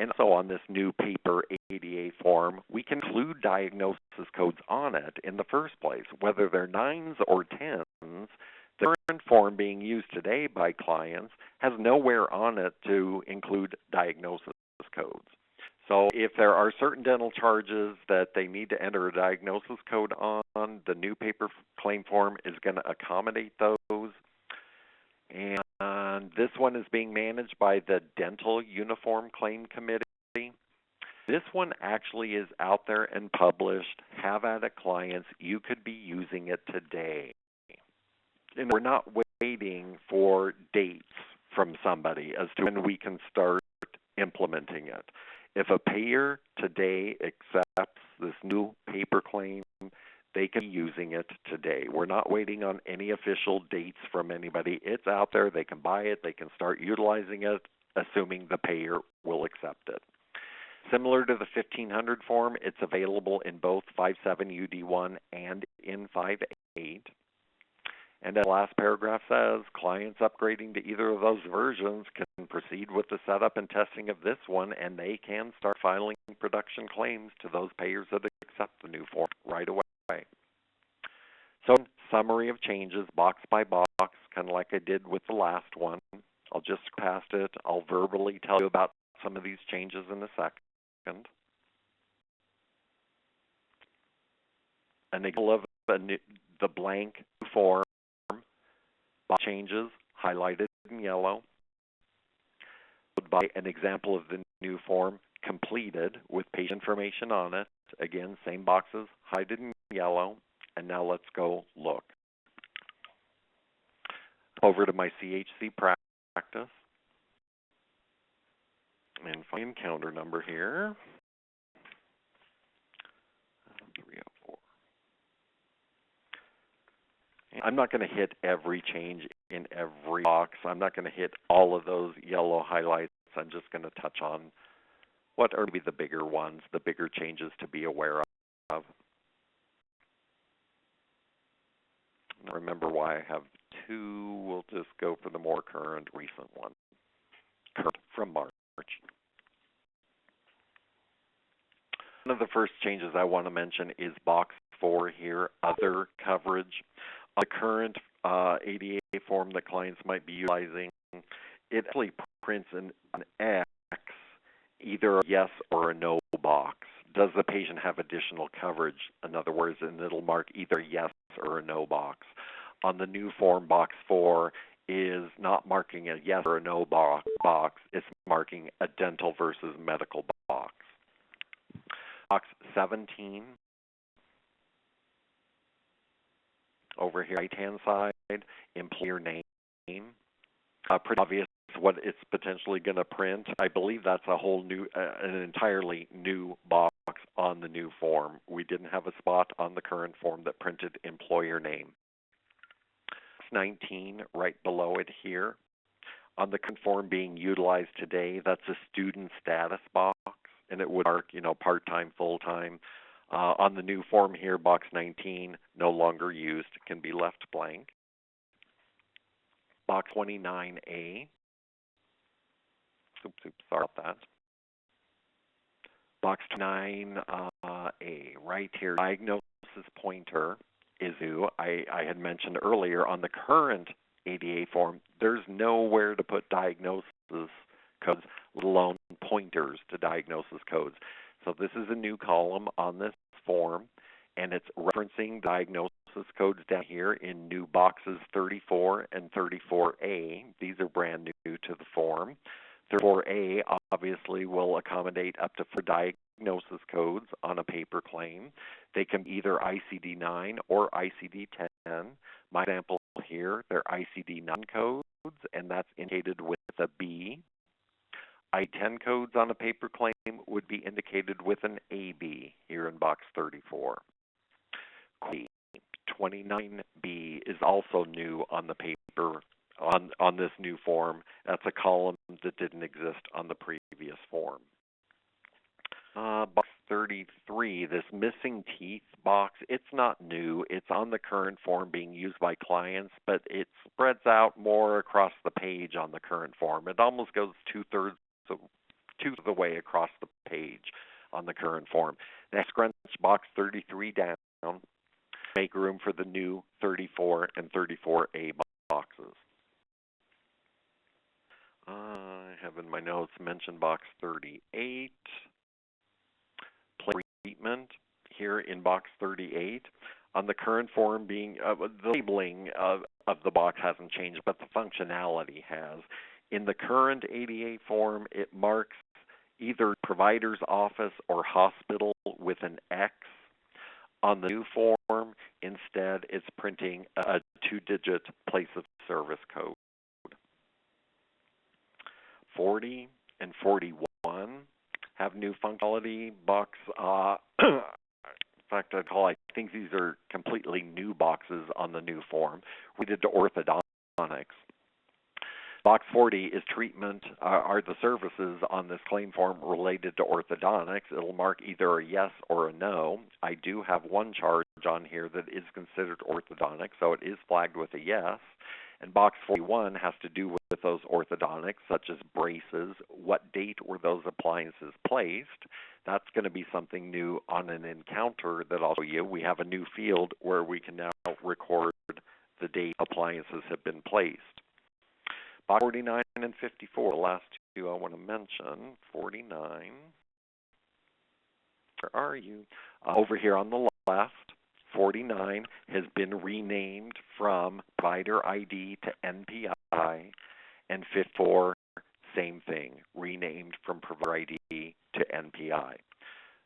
[SPEAKER 1] And so on this new paper ADA form, we can include diagnosis codes on it in the first place, whether they're 9s or 10s. The current form being used today by clients has nowhere on it to include diagnosis codes. So if there are certain dental charges that they need to enter a diagnosis code on, the new paper claim form is going to accommodate those. And this one is being managed by the Dental Uniform Claim Committee. This one actually is out there and published. Have at it, clients. You could be using it today. And we're not waiting for dates from somebody as to when we can start implementing it. If a payer today accepts this new paper claim, they can be using it today. We're not waiting on any official dates from anybody. It's out there. They can buy it. They can start utilizing it, assuming the payer will accept it. Similar to the 1500 form, it's available in both 5.7 UD1 and in 5.8. And the last paragraph says, clients upgrading to either of those versions can proceed with the setup and testing of this one, and they can start filing production claims to those payers that accept the new form right away. So, summary of changes, box by box, kind of like I did with the last one. I'll just go past it. I'll verbally tell you about some of these changes in a second. An example of the blank form changes highlighted in yellow, followed by an example of the new form completed with patient information on it. Again, same boxes highlighted in yellow. And now let's go look. Over to my CHC practice and find counter number here. 304. I'm not going to hit every change in every box. I'm not going to hit all of those yellow highlights. I'm just going to touch on what are maybe the bigger ones, the bigger changes to be aware of. Remember why I have two. We'll just go for the more current, recent one. Current from March. One of the first changes I want to mention is box 4 here, other coverage. On the current ADA form that clients might be utilizing, it actually prints an X, either a yes or a no box. Does the patient have additional coverage? In other words, and it'll mark either yes or a no box. On the new form, box 4 is not marking a yes or a no box, it's marking a dental versus medical box. Box 17, over here, right-hand side, employer name. Pretty obvious what it's potentially going to print. I believe that's a whole new, an entirely new box on the new form. We didn't have a spot on the current form that printed employer name. 19 right below it here. On the current form being utilized today, that's a student status box, and it would mark, part-time, full-time. On the new form here, box 19, no longer used, can be left blank. Box 29A. Oops, sorry about that. Box 29A, right here, diagnosis pointer is new. I had mentioned earlier on the current ADA form, there's nowhere to put diagnosis codes, let alone pointers to diagnosis codes. So this is a new column on this form, and it's referencing diagnosis codes down here in new boxes 34 and 34A. These are brand new to the form. 34A obviously will accommodate up to 4 diagnosis codes on a paper claim. They can be either ICD-9 or ICD-10. My example here, they're ICD-9 codes, and that's indicated with a B. I-10 codes on a paper claim would be indicated with an AB here in box 34. 29B is also new on the paper, on this new form. That's a column that didn't exist on the previous form. Box 33, this missing teeth box, it's not new. It's on the current form being used by clients, but it spreads out more across the page on the current form. It almost goes two-thirds of the way across the page on the current form. Next, scrunch box 33 down, make room for the new 34 and 34A boxes. I have in my notes mentioned box 38. Treatment here in box 38. On the current form being, the labeling of the box hasn't changed, but the functionality has. In the current ADA form, it marks either provider's office or hospital with an X. On the new form, instead, it's printing a 2-digit place of service code. 40 and 41 have new functionality. Box, in fact, I think these are completely new boxes on the new form. We did the orthodontics. Box 40 is treatment, are the services on this claim form related to orthodontics. It'll mark either a yes or a no. I do have one charge on here that is considered orthodontic, so it is flagged with a yes. And box 41 has to do with those orthodontics, such as braces. What date were those appliances placed? That's going to be something new on an encounter that I'll show you. We have a new field where we can now record the date appliances have been placed. Box 49 and 54, the last two I want to mention. 49, where are you? Over here on the left, 49 has been renamed from Provider ID to NPI, and 54, same thing, renamed from Provider ID to NPI.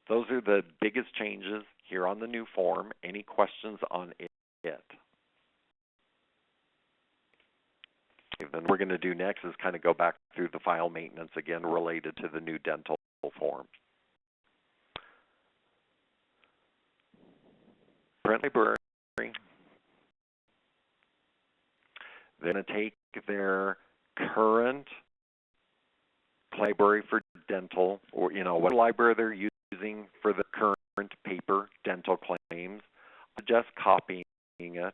[SPEAKER 1] Those are the biggest changes here on the new form. Any questions on it? Then we're going to do next is kind of go back through the file maintenance again related to the new dental form. Print library. They're going to take their current library for dental, or what library they're using for the current paper dental claims, just copying it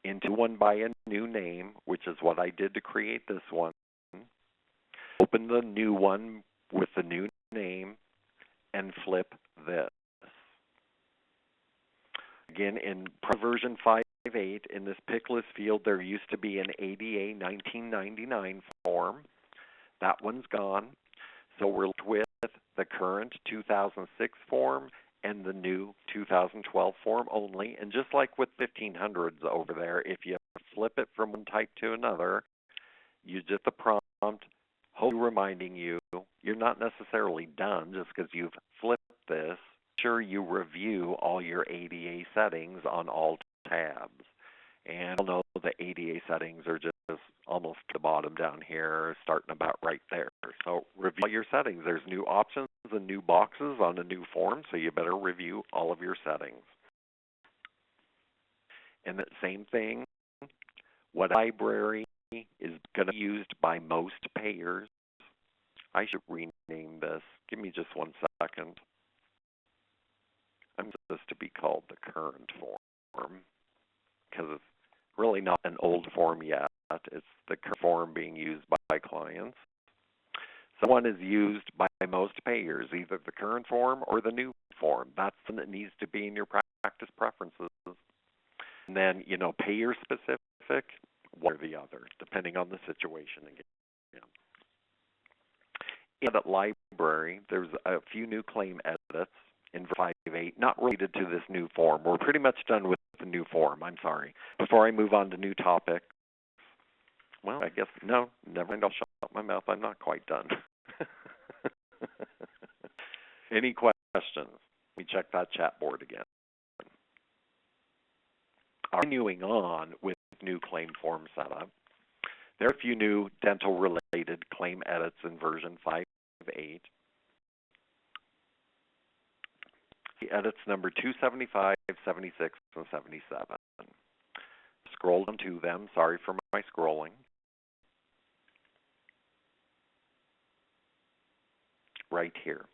[SPEAKER 1] into one by a new name, which is what I did to create this one. Open the new one with the new name and flip this. Again, in version 5.8, in this pick list field, there used to be an ADA 1999 form. That one's gone. So we're left with the current 2006 form and the new 2012 form only. And just like with 1500s over there, if you flip it from one type to another, you get the prompt, hopefully reminding you you're not necessarily done just because you've flipped this. Sure, you review all your ADA settings on all tabs. And you'll know the ADA settings are just almost to the bottom down here, starting about right there. So review your settings. There's new options and new boxes on a new form, so you better review all of your settings. And the same thing, what library is going to be used by most payers. I should rename this. Give me just 1 second. I'm supposed to be called the current form because it's really not an old form yet. It's the current form being used by clients. So one is used by most payers, either the current form or the new form. That's something that needs to be in your practice preferences. And then, payer specific, one or the other, depending on the situation again. In that library, there's a few new claim edits in 5.8, not related to this new form. We're pretty much done with the new form, I'm sorry. Before I move on to new topic, well, I guess, no, never mind, I'll shut my mouth. I'm not quite done. Any questions? We check that chat board again. Continuing on with new claim form setup, there are a few new dental-related claim edits in version 5.8. The edits number 275, 76, and 77. Scroll down to them. Sorry for my scrolling. Right here.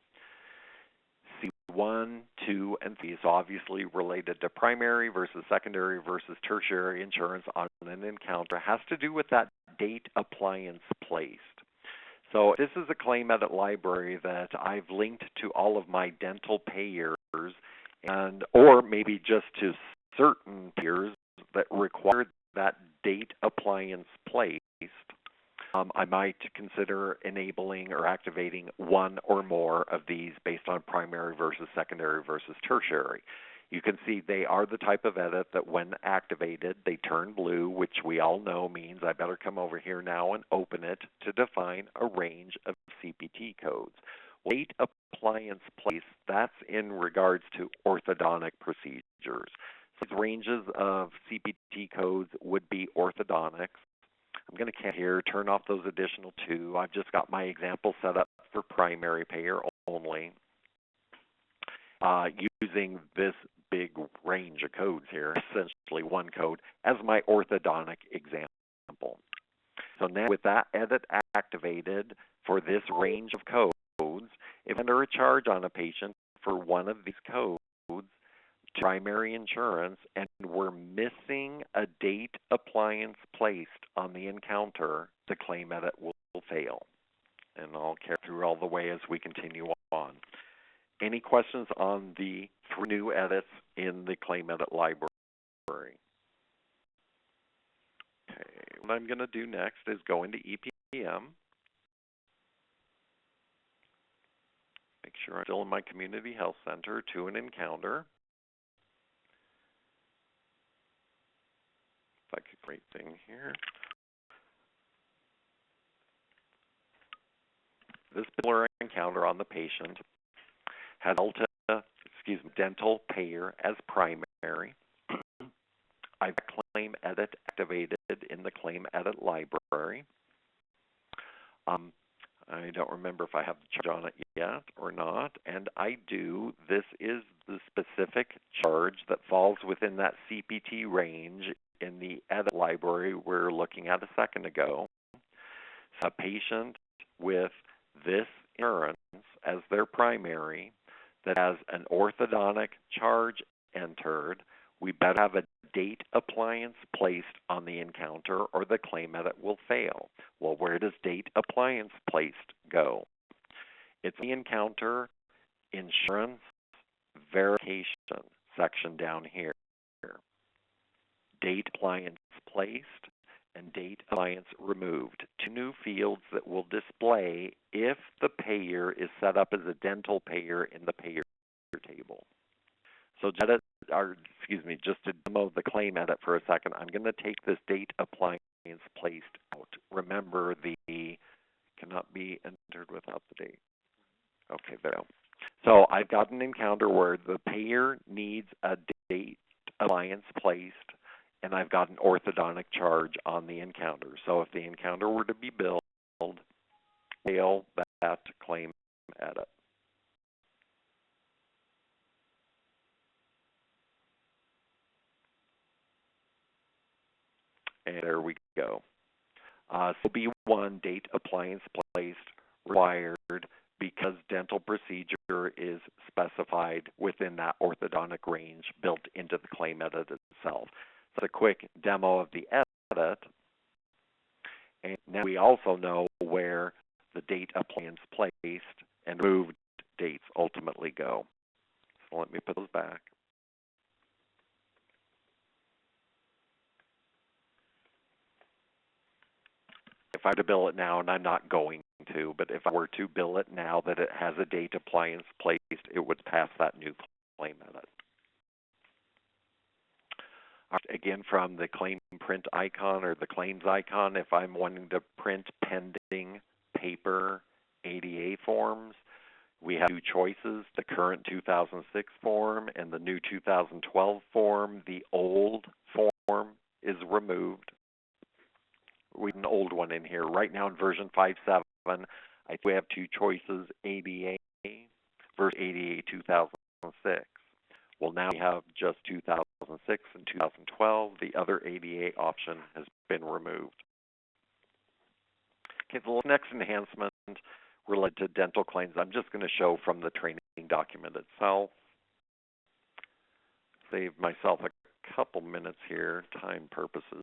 [SPEAKER 1] C1, 2, and 3 is obviously related to primary versus secondary versus tertiary insurance on an encounter. It has to do with that date appliance placed. So this is a claim edit library that I've linked to all of my dental payers, and or maybe just to certain payers that require that date appliance placed. I might consider enabling or activating one or more of these based on primary versus secondary versus tertiary. You can see they are the type of edit that when activated, they turn blue, which we all know means I better come over here now and open it to define a range of CPT codes. Date appliance place, that's in regards to orthodontic procedures. So the ranges of CPT codes would be orthodontics. I'm going to here turn off those additional 2. I've just got my example set up for primary payer only, using this big range of codes here, essentially one code, as my orthodontic example. So now with that edit activated for this range of codes, if under a charge on a patient for one of these codes, primary insurance, and we're missing a date appliance placed on the encounter, the claim edit will fail. And I'll carry through all the way as we continue on. Any questions on the 3 new edits in the claim edit library? Okay, what I'm going to do next is go into EPM. Make sure I'm still in my community health center to an encounter. If I could create thing here. This particular encounter on the patient has dental payer as primary. I've claim edit activated in the claim edit library. I don't remember if I have the charge on it yet or not, and I do. This is the specific charge that falls within that CPT range in the edit library we're looking at a second ago. So a patient with this insurance as their primary that has an orthodontic charge entered, we better have a date appliance placed on the encounter or the claim edit will fail. Well, where does date appliance placed go? It's the encounter insurance verification section down here. Date appliance placed and date appliance removed. 2 new fields that will display if the payer is set up as a dental payer in the payer table. So just to demo the claim edit for a second, I'm going to take this date appliance placed out. Remember, the cannot be entered without the date. Okay, there we go. So I've got an encounter where the payer needs a date appliance placed and I've got an orthodontic charge on the encounter. So if the encounter were to be billed, fail that claim edit. And there we go. So B1, date appliance placed, required because dental procedure is specified within that orthodontic range built into the claim edit itself. So a quick demo of the edit. And now we also know where the date appliance placed and removed dates ultimately go. So let me put those back. If I were to bill it now, and I'm not going to, but if I were to bill it now that it has a date appliance placed, it would pass that new claim edit. Again, from the claim print icon or the claims icon, if I'm wanting to print pending paper ADA forms, we have two choices, the current 2006 form and the new 2012 form. The old form is removed. We have an old one in here. Right now in version 5.7, I think we have two choices, ADA versus ADA 2006. Well, now we have just 2006 and 2012. The other ADA option has been removed. Okay, the next enhancement related to dental claims, I'm just going to show from the training document itself. Save myself a couple minutes here, time purposes.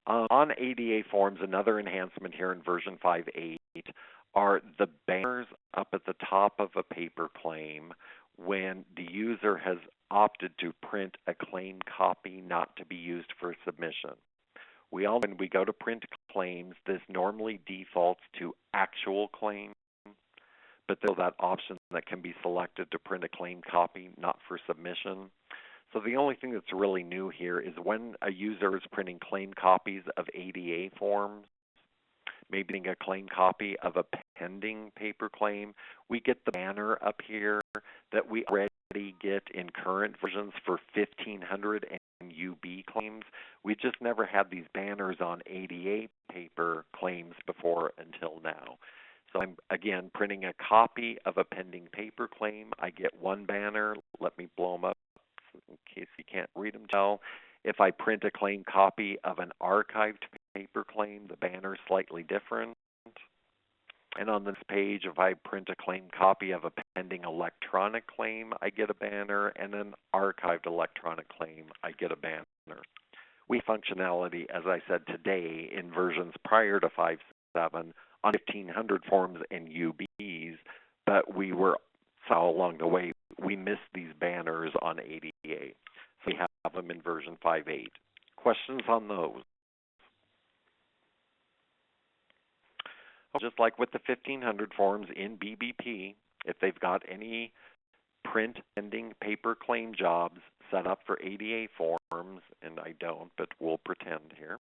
[SPEAKER 1] On ADA forms, another enhancement here in version 5.8 are the banners up at the top of a paper claim when the user has opted to print a claim copy not to be used for submission. We all, when we go to print claims, this normally defaults to actual claim, but there's that option that can be selected to print a claim copy not for submission. So the only thing that's really new here is when a user is printing claim copies of ADA forms, maybe a claim copy of a pending paper claim, we get the banner up here that we already get in current versions for 1500 and UB claims. We just never had these banners on ADA paper claims before until now. So I'm, again, printing a copy of a pending paper claim. I get one banner. Let me blow them up in case you can't read them well. If I print a claim copy of an archived paper claim, the banner is slightly different. And on this page, if I print a claim copy of a pending electronic claim, I get a banner, and an archived electronic claim, I get a banner. We have functionality, as I said today, in versions prior to 5.7 on 1500 forms and UBs, but we were, so along the way, we missed these banners on ADA. So we have them in version 5.8. Questions on those? Just like with the 1500 forms in BBP, if they've got any print pending paper claim jobs set up for ADA forms, and I don't, but we'll pretend here,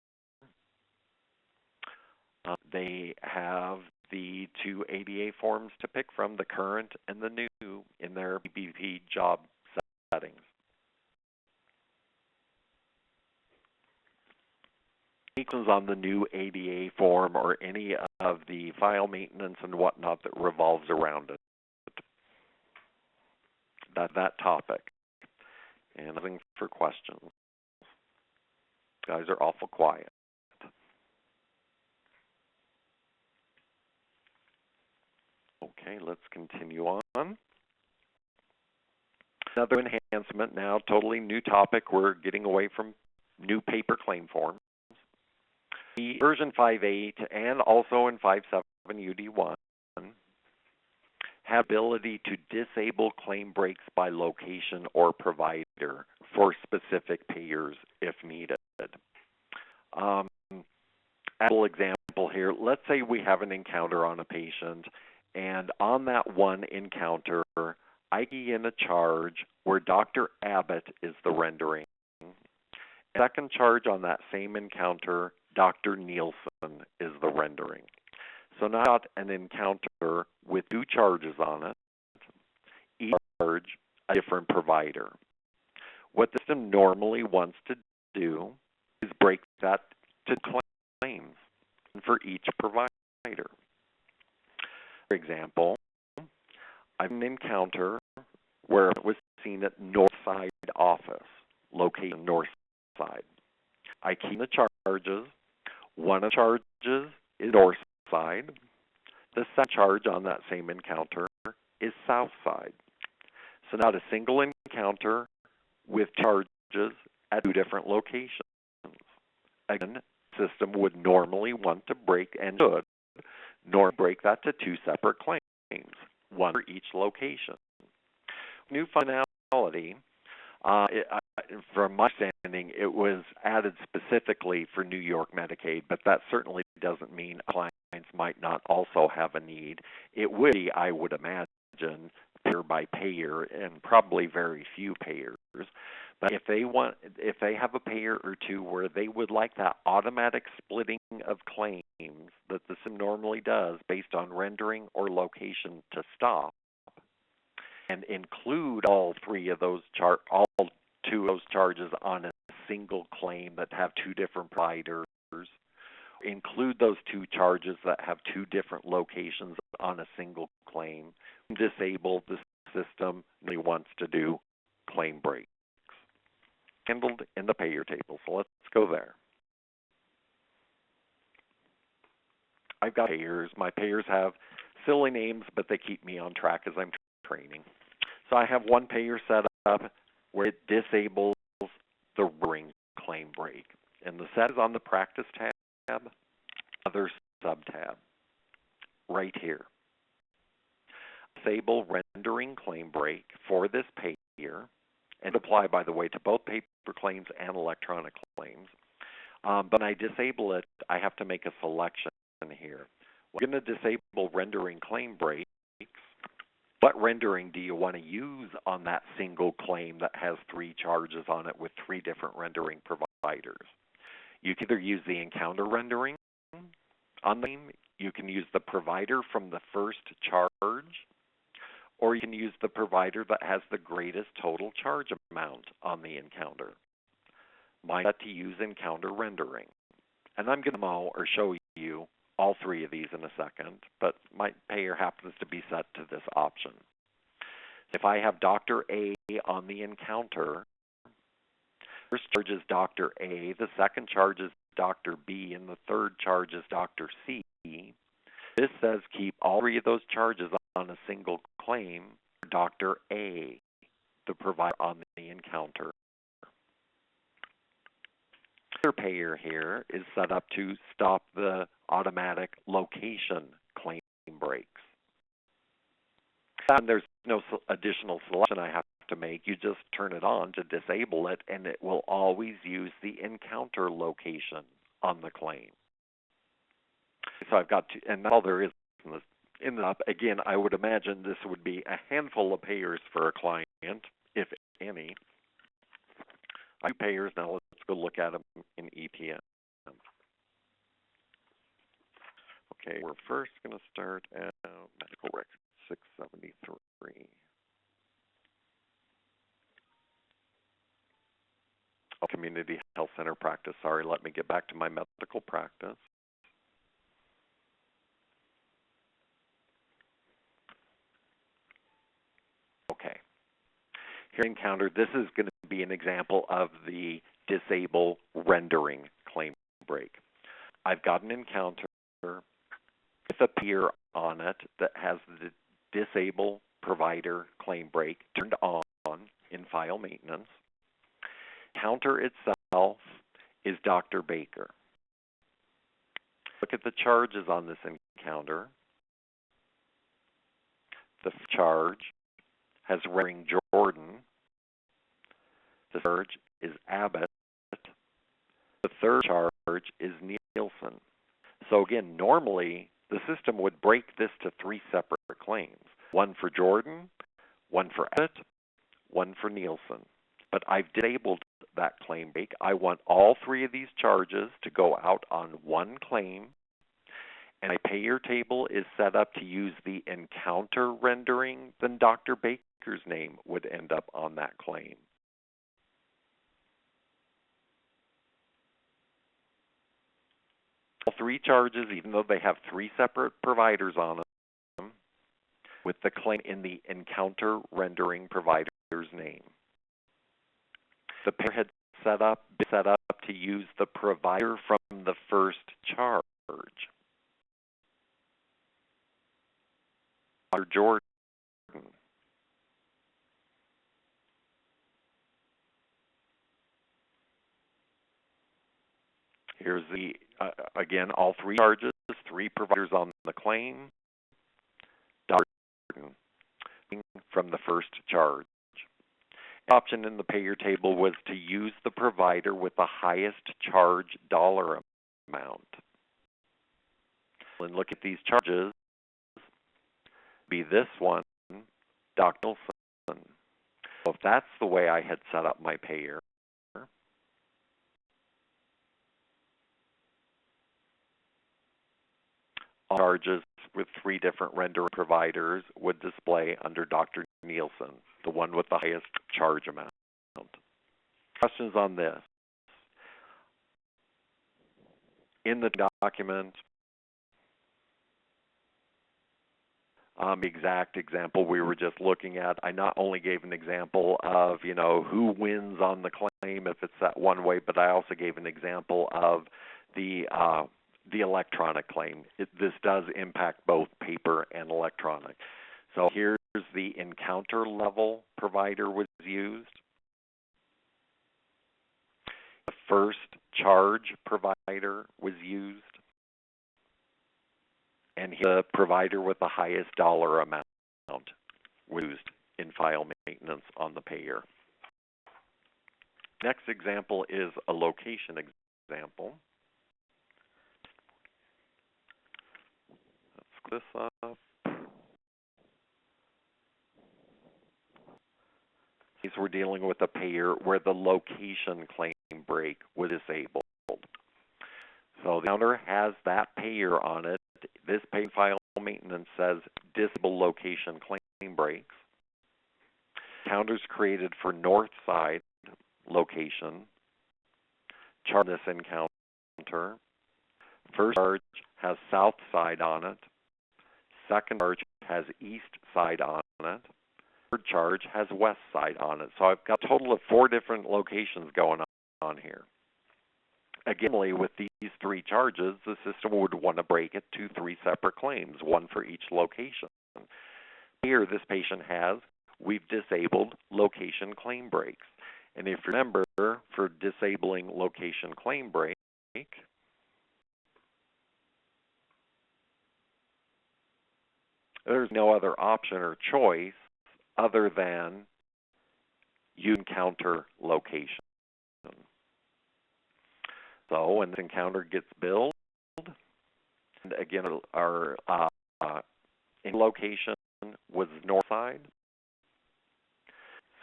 [SPEAKER 1] they have the two ADA forms to pick from, the current and the new, in their BBP job settings. Questions on the new ADA form or any of the file maintenance and whatnot that revolves around it. That topic. And looking for questions. You guys are awful quiet. Okay, let's continue on. Another enhancement now, totally new topic. We're getting away from new paper claim forms. The version 5.8 and also in 5.7 UD1 have ability to disable claim breaks by location or provider for specific payers if needed. Actual example here, let's say we have an encounter on a patient, and on that one encounter, I key in a charge where Dr. Abbott is the rendering. Second charge on that same encounter, Dr. Nielsen is the rendering. So now I've got an encounter with two charges on it, each charge a different provider. What the system normally wants to do is break that to claims for each provider. For example, I have an encounter where it was seen at Northside office, location Northside. I key in the charges. One of the charges is Northside. The second charge on that same encounter is Southside. So now a single encounter with charges at two different locations. Again, the system would normally want to break and should normally break that to two separate claims, one for each location. New functionality, from my understanding, it was added specifically for New York Medicaid, but that certainly doesn't mean clients might not also have a need. It would be, I would imagine, payer by payer, and probably very few payers. But if they have a payer or two where they would like that automatic splitting of claims that the system normally does based on rendering or location to stop, and include all two of those charges on a single claim that have two different providers, include those two charges that have two different locations on a single claim, disable the system really wants to do claim breaks. Handled in the payer table, so let's go there. I've got payers. My payers have silly names, but they keep me on track as I'm training. So I have one payer set up where it disables the ring claim break. And the set is on the practice tab, other sub-tab, right here. Disable rendering claim break for this payer, and apply, by the way, to both paper claims and electronic claims. But when I disable it, I have to make a selection here. We're going to disable rendering claim breaks. What rendering do you want to use on that single claim that has three charges on it with three different rendering providers? You can either use the encounter rendering on the claim, you can use the provider from the first charge, or you can use the provider that has the greatest total charge amount on the encounter. Mine is set to use encounter rendering. And I'm going to demo or show you all three of these in a second, but my payer happens to be set to this option. If I have Dr. A on the encounter, the first charge is Dr. A, the second charge is Dr. B, and the third charge is Dr. C. This says keep all three of those charges on a single claim for Dr. A, the provider on the encounter. The payer here is set up to stop the automatic location claim breaks. And there's no additional selection I have to make. You just turn it on to disable it, and it will always use the encounter location on the claim. So I've got to, and all there is in the again, I would imagine this would be a handful of payers for a client, if any. I have payers now. Let's go look at them in EPM. Okay, we're first going to start at medical record 673. Oh, community health center practice. Sorry, let me get back to my medical practice. Okay. Here encounter, this is going to be an example of the disable rendering claim break. I've got an encounter with a peer on it that has the disable provider claim break turned on in file maintenance. Counter itself is Dr. Baker. Look at the charges on this encounter. The charge has rendering Jordan. The charge is Abbott. The third charge is Nielsen. So again, normally the system would break this to three separate claims. One for Jordan, one for Abbott, one for Nielsen. But I've disabled that claim break. I want all three of these charges to go out on one claim, and my payer table is set up to use the encounter rendering, then Dr. Baker's name would end up on that claim. three charges, even though they have three separate providers on them, with the claim in the encounter rendering provider's name. The payer had set up to use the provider from the first charge. Dr. Jordan. Here's the, again, all three charges, three providers on the claim. Dr. Jordan from the first charge. The option in the payer table was to use the provider with the highest charge dollar amount. And look at these charges. Be this one, Dr. Nielsen. So if that's the way I had set up my payer, all charges with three different rendering providers would display under Dr. Nielsen, the one with the highest charge amount. Questions on this? In the document, the exact example we were just looking at, I not only gave an example of, who wins on the claim if it's set one way, but I also gave an example of the electronic claim. This does impact both paper and electronic. So here's the encounter level provider was used. The first charge provider was used. And the provider with the highest dollar amount was used in file maintenance on the payer. Next example is a location example. Let's click this up. We're dealing with a payer where the location claim break was disabled. So the counter has that payer on it. This pay file maintenance says disable location claim breaks. Counters created for north side location. Charge this encounter. First charge has south side on it. Second charge has east side on it. Third charge has west side on it. So I've got a total of 4 different locations going on here. Again, with these 3 charges, the system would want to break it to 3 separate claims, one for each location. Here, this patient has, we've disabled location claim breaks. And if you remember, for disabling location claim break, there's no other option or choice other than you encounter location. So when this encounter gets billed, and again, our location was north side,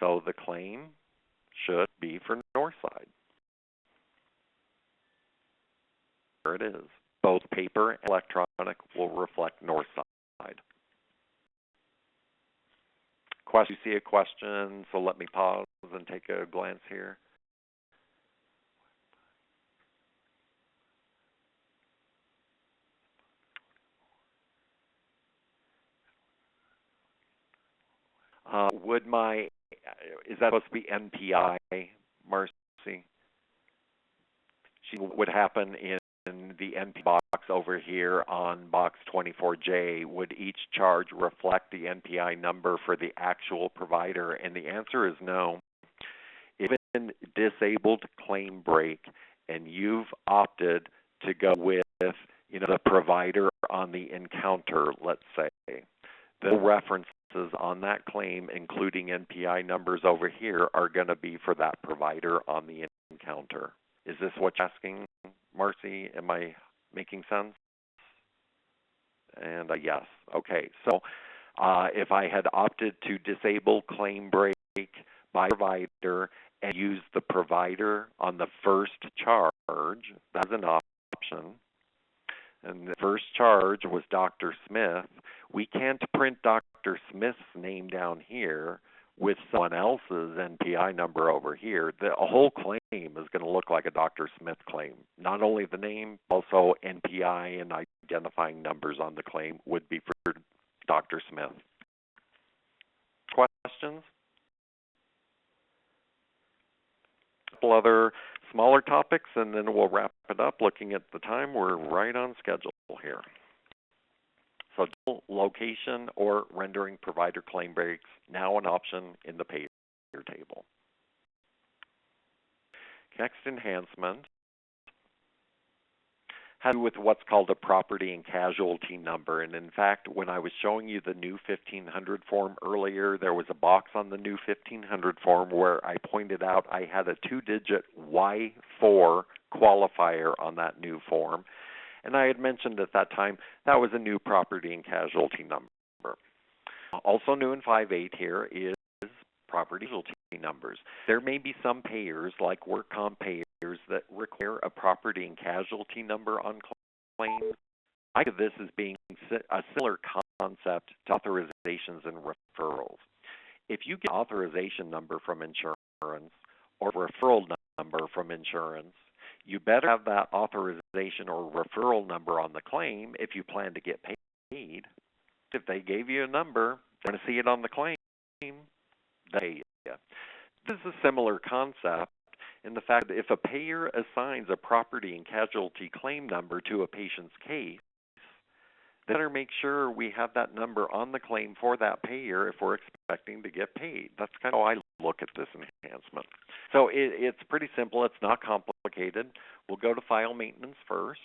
[SPEAKER 1] so the claim should be for north side. There it is. Both paper and electronic will reflect north side. You see a question, so let me pause and take a glance here. Is that supposed to be NPI, Marcy? What would happen in the NPI box over here on box 24J? Would each charge reflect the NPI number for the actual provider? And the answer is no. If it's been disabled claim break and you've opted to go with the provider on the encounter, let's say, the references on that claim, including NPI numbers over here, are going to be for that provider on the encounter. Is this what you're asking, Marcy? Am I making sense? And yes. Okay. So if I had opted to disable claim break by provider and use the provider on the first charge, that's an option. And the first charge was Dr. Smith. We can't print Dr. Smith's name down here. with someone else's NPI number over here, the whole claim is going to look like a Dr. Smith claim. Not only the name, also NPI and identifying numbers on the claim would be for Dr. Smith. Questions? A couple other smaller topics, and then we'll wrap it up. Looking at the time, we're right on schedule here. So location or rendering provider claim breaks, now an option in the payer table. Next enhancement has to do with what's called a property and casualty number. And in fact, when I was showing you the new 1500 form earlier, there was a box on the new 1500 form where I pointed out I had a 2-digit Y4 qualifier on that new form. And I had mentioned at that time that was a new property and casualty number. Also new in 5.8 here is property and casualty numbers. There may be some payers, like work comp payers, that require a property and casualty number on claims. I think of this as being a similar concept to authorizations and referrals. If you get an authorization number from insurance or a referral number from insurance, you better have that authorization or referral number on the claim if you plan to get paid. If they gave you a number, they're going to see it on the claim, they pay you. This is a similar concept in the fact that if a payer assigns a property and casualty claim number to a patient's case, they better make sure we have that number on the claim for that payer if we're expecting to get paid. That's kind of how I look at this enhancement. So it's pretty simple. It's not complicated. We'll go to file maintenance first.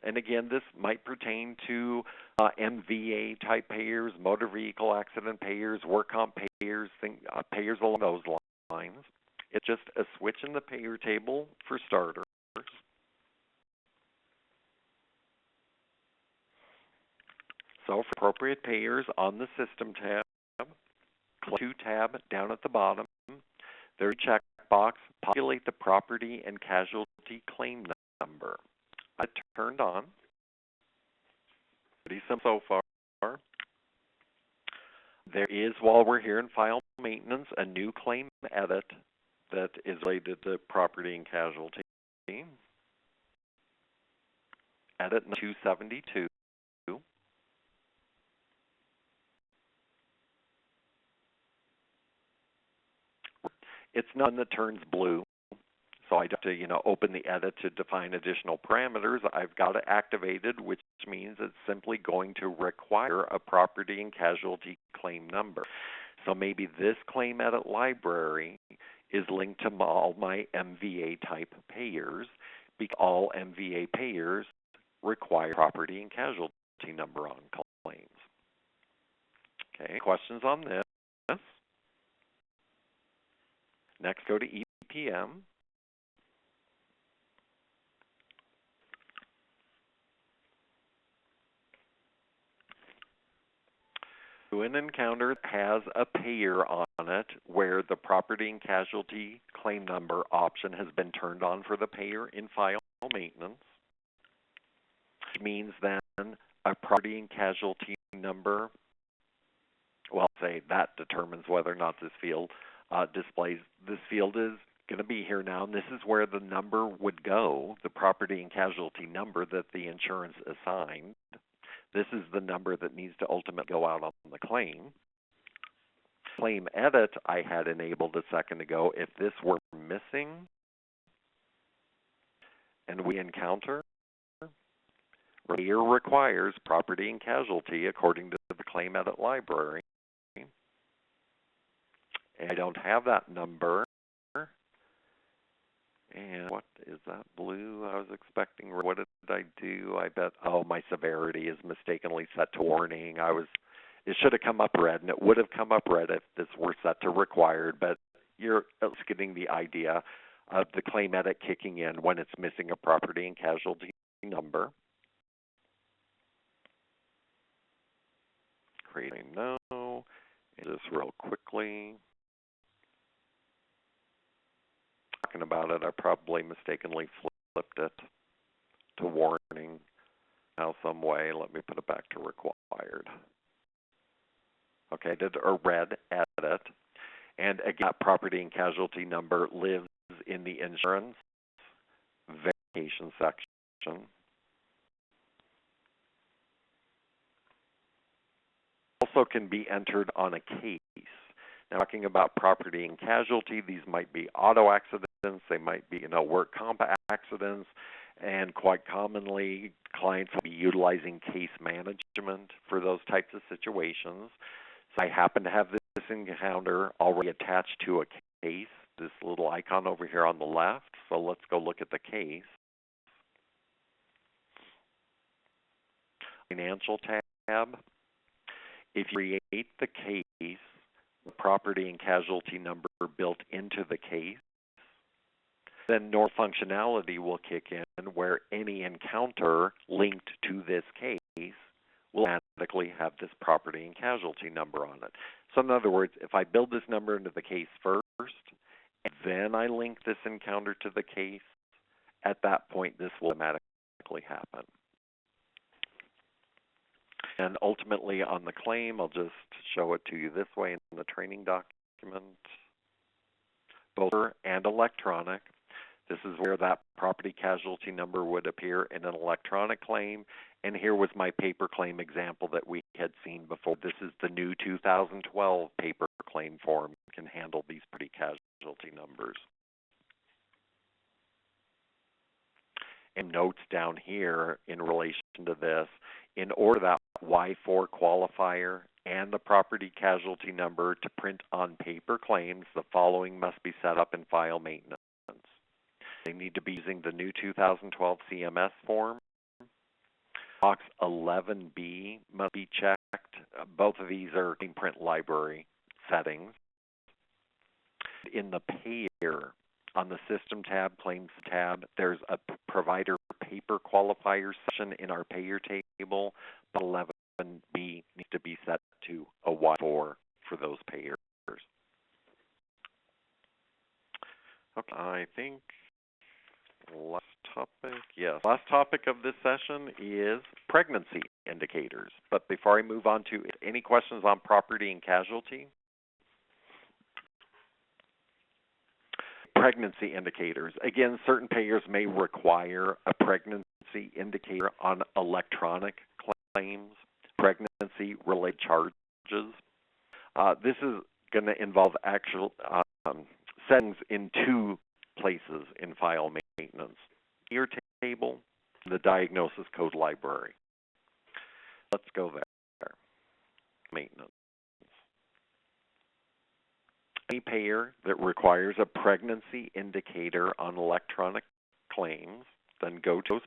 [SPEAKER 1] And again, this might pertain to MVA type payers, motor vehicle accident payers, work comp payers, payers along those lines. It's just a switch in the payer table for starters. So for appropriate payers on the System tab, click 2 tab down at the bottom. There's a checkbox, populate the property and casualty claim number. I turned on. Pretty simple so far. There is, while we're here in file maintenance, a new claim edit that is related to property and casualty. Edit 272. It's none that turns blue, so I have to, open the edit to define additional parameters. I've got it activated, which means it's simply going to require a property and casualty claim number. So maybe this claim edit library is linked to all my MVA type payers, because all MVA payers require property and casualty number on claims. Okay, questions on this? Next, go to EPM. An encounter has a payer on it where the property and casualty claim number option has been turned on for the payer in file maintenance, which means then a property and casualty number, well, say that determines whether or not this field displays. This field is going to be here now, and this is where the number would go, the property and casualty number that the insurance assigned. This is the number that needs to ultimately go out on the claim. Claim edit I had enabled a second ago. If this were missing and we encounter, payer requires property and casualty according to the claim edit library. And I don't have that number. And what is that blue? I was expecting, what did I do? I bet, my severity is mistakenly set to warning. It should have come up red, and it would have come up red if this were set to required, but you're at least getting the idea of the claim edit kicking in when it's missing a property and casualty number. Creating no, and just real quickly. Talking about it, I probably mistakenly flipped it to warning now some way. Let me put it back to required. Okay, I did a red edit. And again, that property and casualty number lives in the insurance verification section. Also can be entered on a case. Now, talking about property and casualty, these might be auto accidents, they might be work comp accidents, and quite commonly clients will be utilizing case management for those types of situations. So I happen to have this encounter already attached to a case, this little icon over here on the left. So let's go look at the case. Financial tab. If you create the case, the property and casualty number built into the case, then normal functionality will kick in where any encounter linked to this case will automatically have this property and casualty number on it. So in other words, if I build this number into the case first, and then I link this encounter to the case, at that point this will automatically happen. And ultimately on the claim, I'll just show it to you this way in the training document, both and electronic. This is where that property casualty number would appear in an electronic claim. And here was my paper claim example that we had seen before. This is the new 2012 paper claim form. It can handle these pretty casualty numbers. And notes down here in relation to this, in order that Y4 qualifier and the property casualty number to print on paper claims, the following must be set up in file maintenance. They need to be using the new 2012 CMS form. Box 11B must be checked. Both of these are in print library settings. In the payer, on the System tab, Claims tab, there's a provider paper qualifier section in our payer table, but 11B needs to be set to a Y4 for those payers. Okay, I think last topic of this session is pregnancy indicators. But before I move on to any questions on property and casualty? Pregnancy indicators. Again, certain payers may require a pregnancy indicator on electronic claims, pregnancy-related charges. This is going to involve actual settings in two places in file maintenance. Payer table, the diagnosis code library. Let's go there. Maintenance. Any payer that requires a pregnancy indicator on electronic claims, then go to those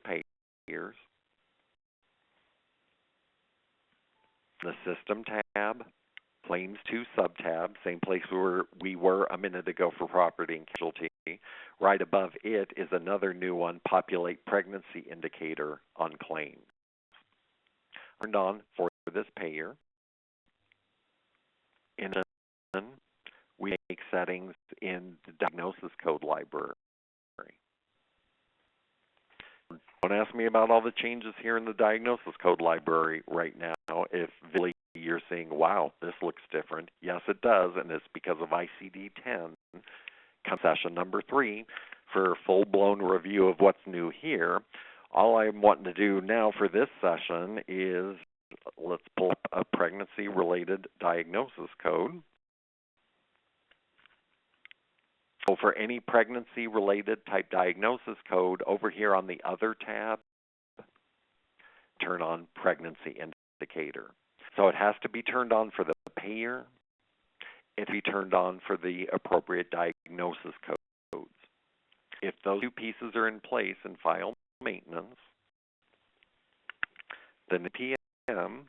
[SPEAKER 1] payers. The System tab, Claims 2 subtab, same place where we were a minute ago for property and casualty. Right above it is another new one, Populate Pregnancy Indicator on Claims. Turned on for this payer. In addition, we make settings in the diagnosis code library. Don't ask me about all the changes here in the diagnosis code library right now. If visually you're seeing, wow, this looks different. Yes, it does, and it's because of ICD-10, session number 3, for a full-blown review of what's new here. All I'm wanting to do now for this session is let's pull up a pregnancy-related diagnosis code. So for any pregnancy-related type diagnosis code, over here on the Other tab, turn on Pregnancy Indicator. So it has to be turned on for the payer. It be turned on for the appropriate diagnosis codes. If those two pieces are in place in file maintenance, then the EPM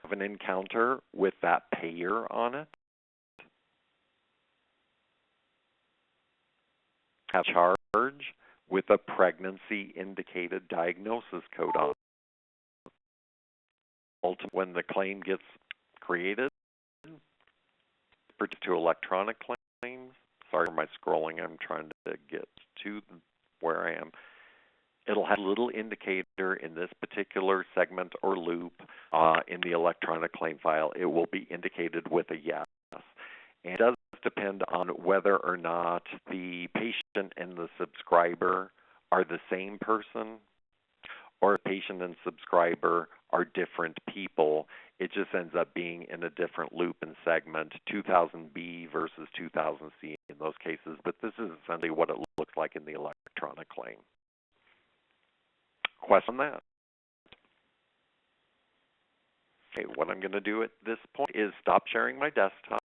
[SPEAKER 1] of an encounter with that payer on it, have charge with a pregnancy indicated diagnosis code on it. Ultimately, when the claim gets created, to electronic claims, sorry for my scrolling, I'm trying to get to where I am. It'll it'll have a little indicator in this particular segment or loop in the electronic claim file. It will be indicated with a yes. And it does depend on whether or not the patient and the subscriber are the same person, or the patient and subscriber are different people. It just ends up being in a different loop and segment, 2000B versus 2000C in those cases, but this is essentially what it looks like in the electronic claim. Question on that? Okay, what I'm going to do at this point is stop sharing my desktop,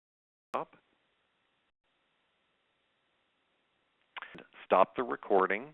[SPEAKER 1] stop the recording,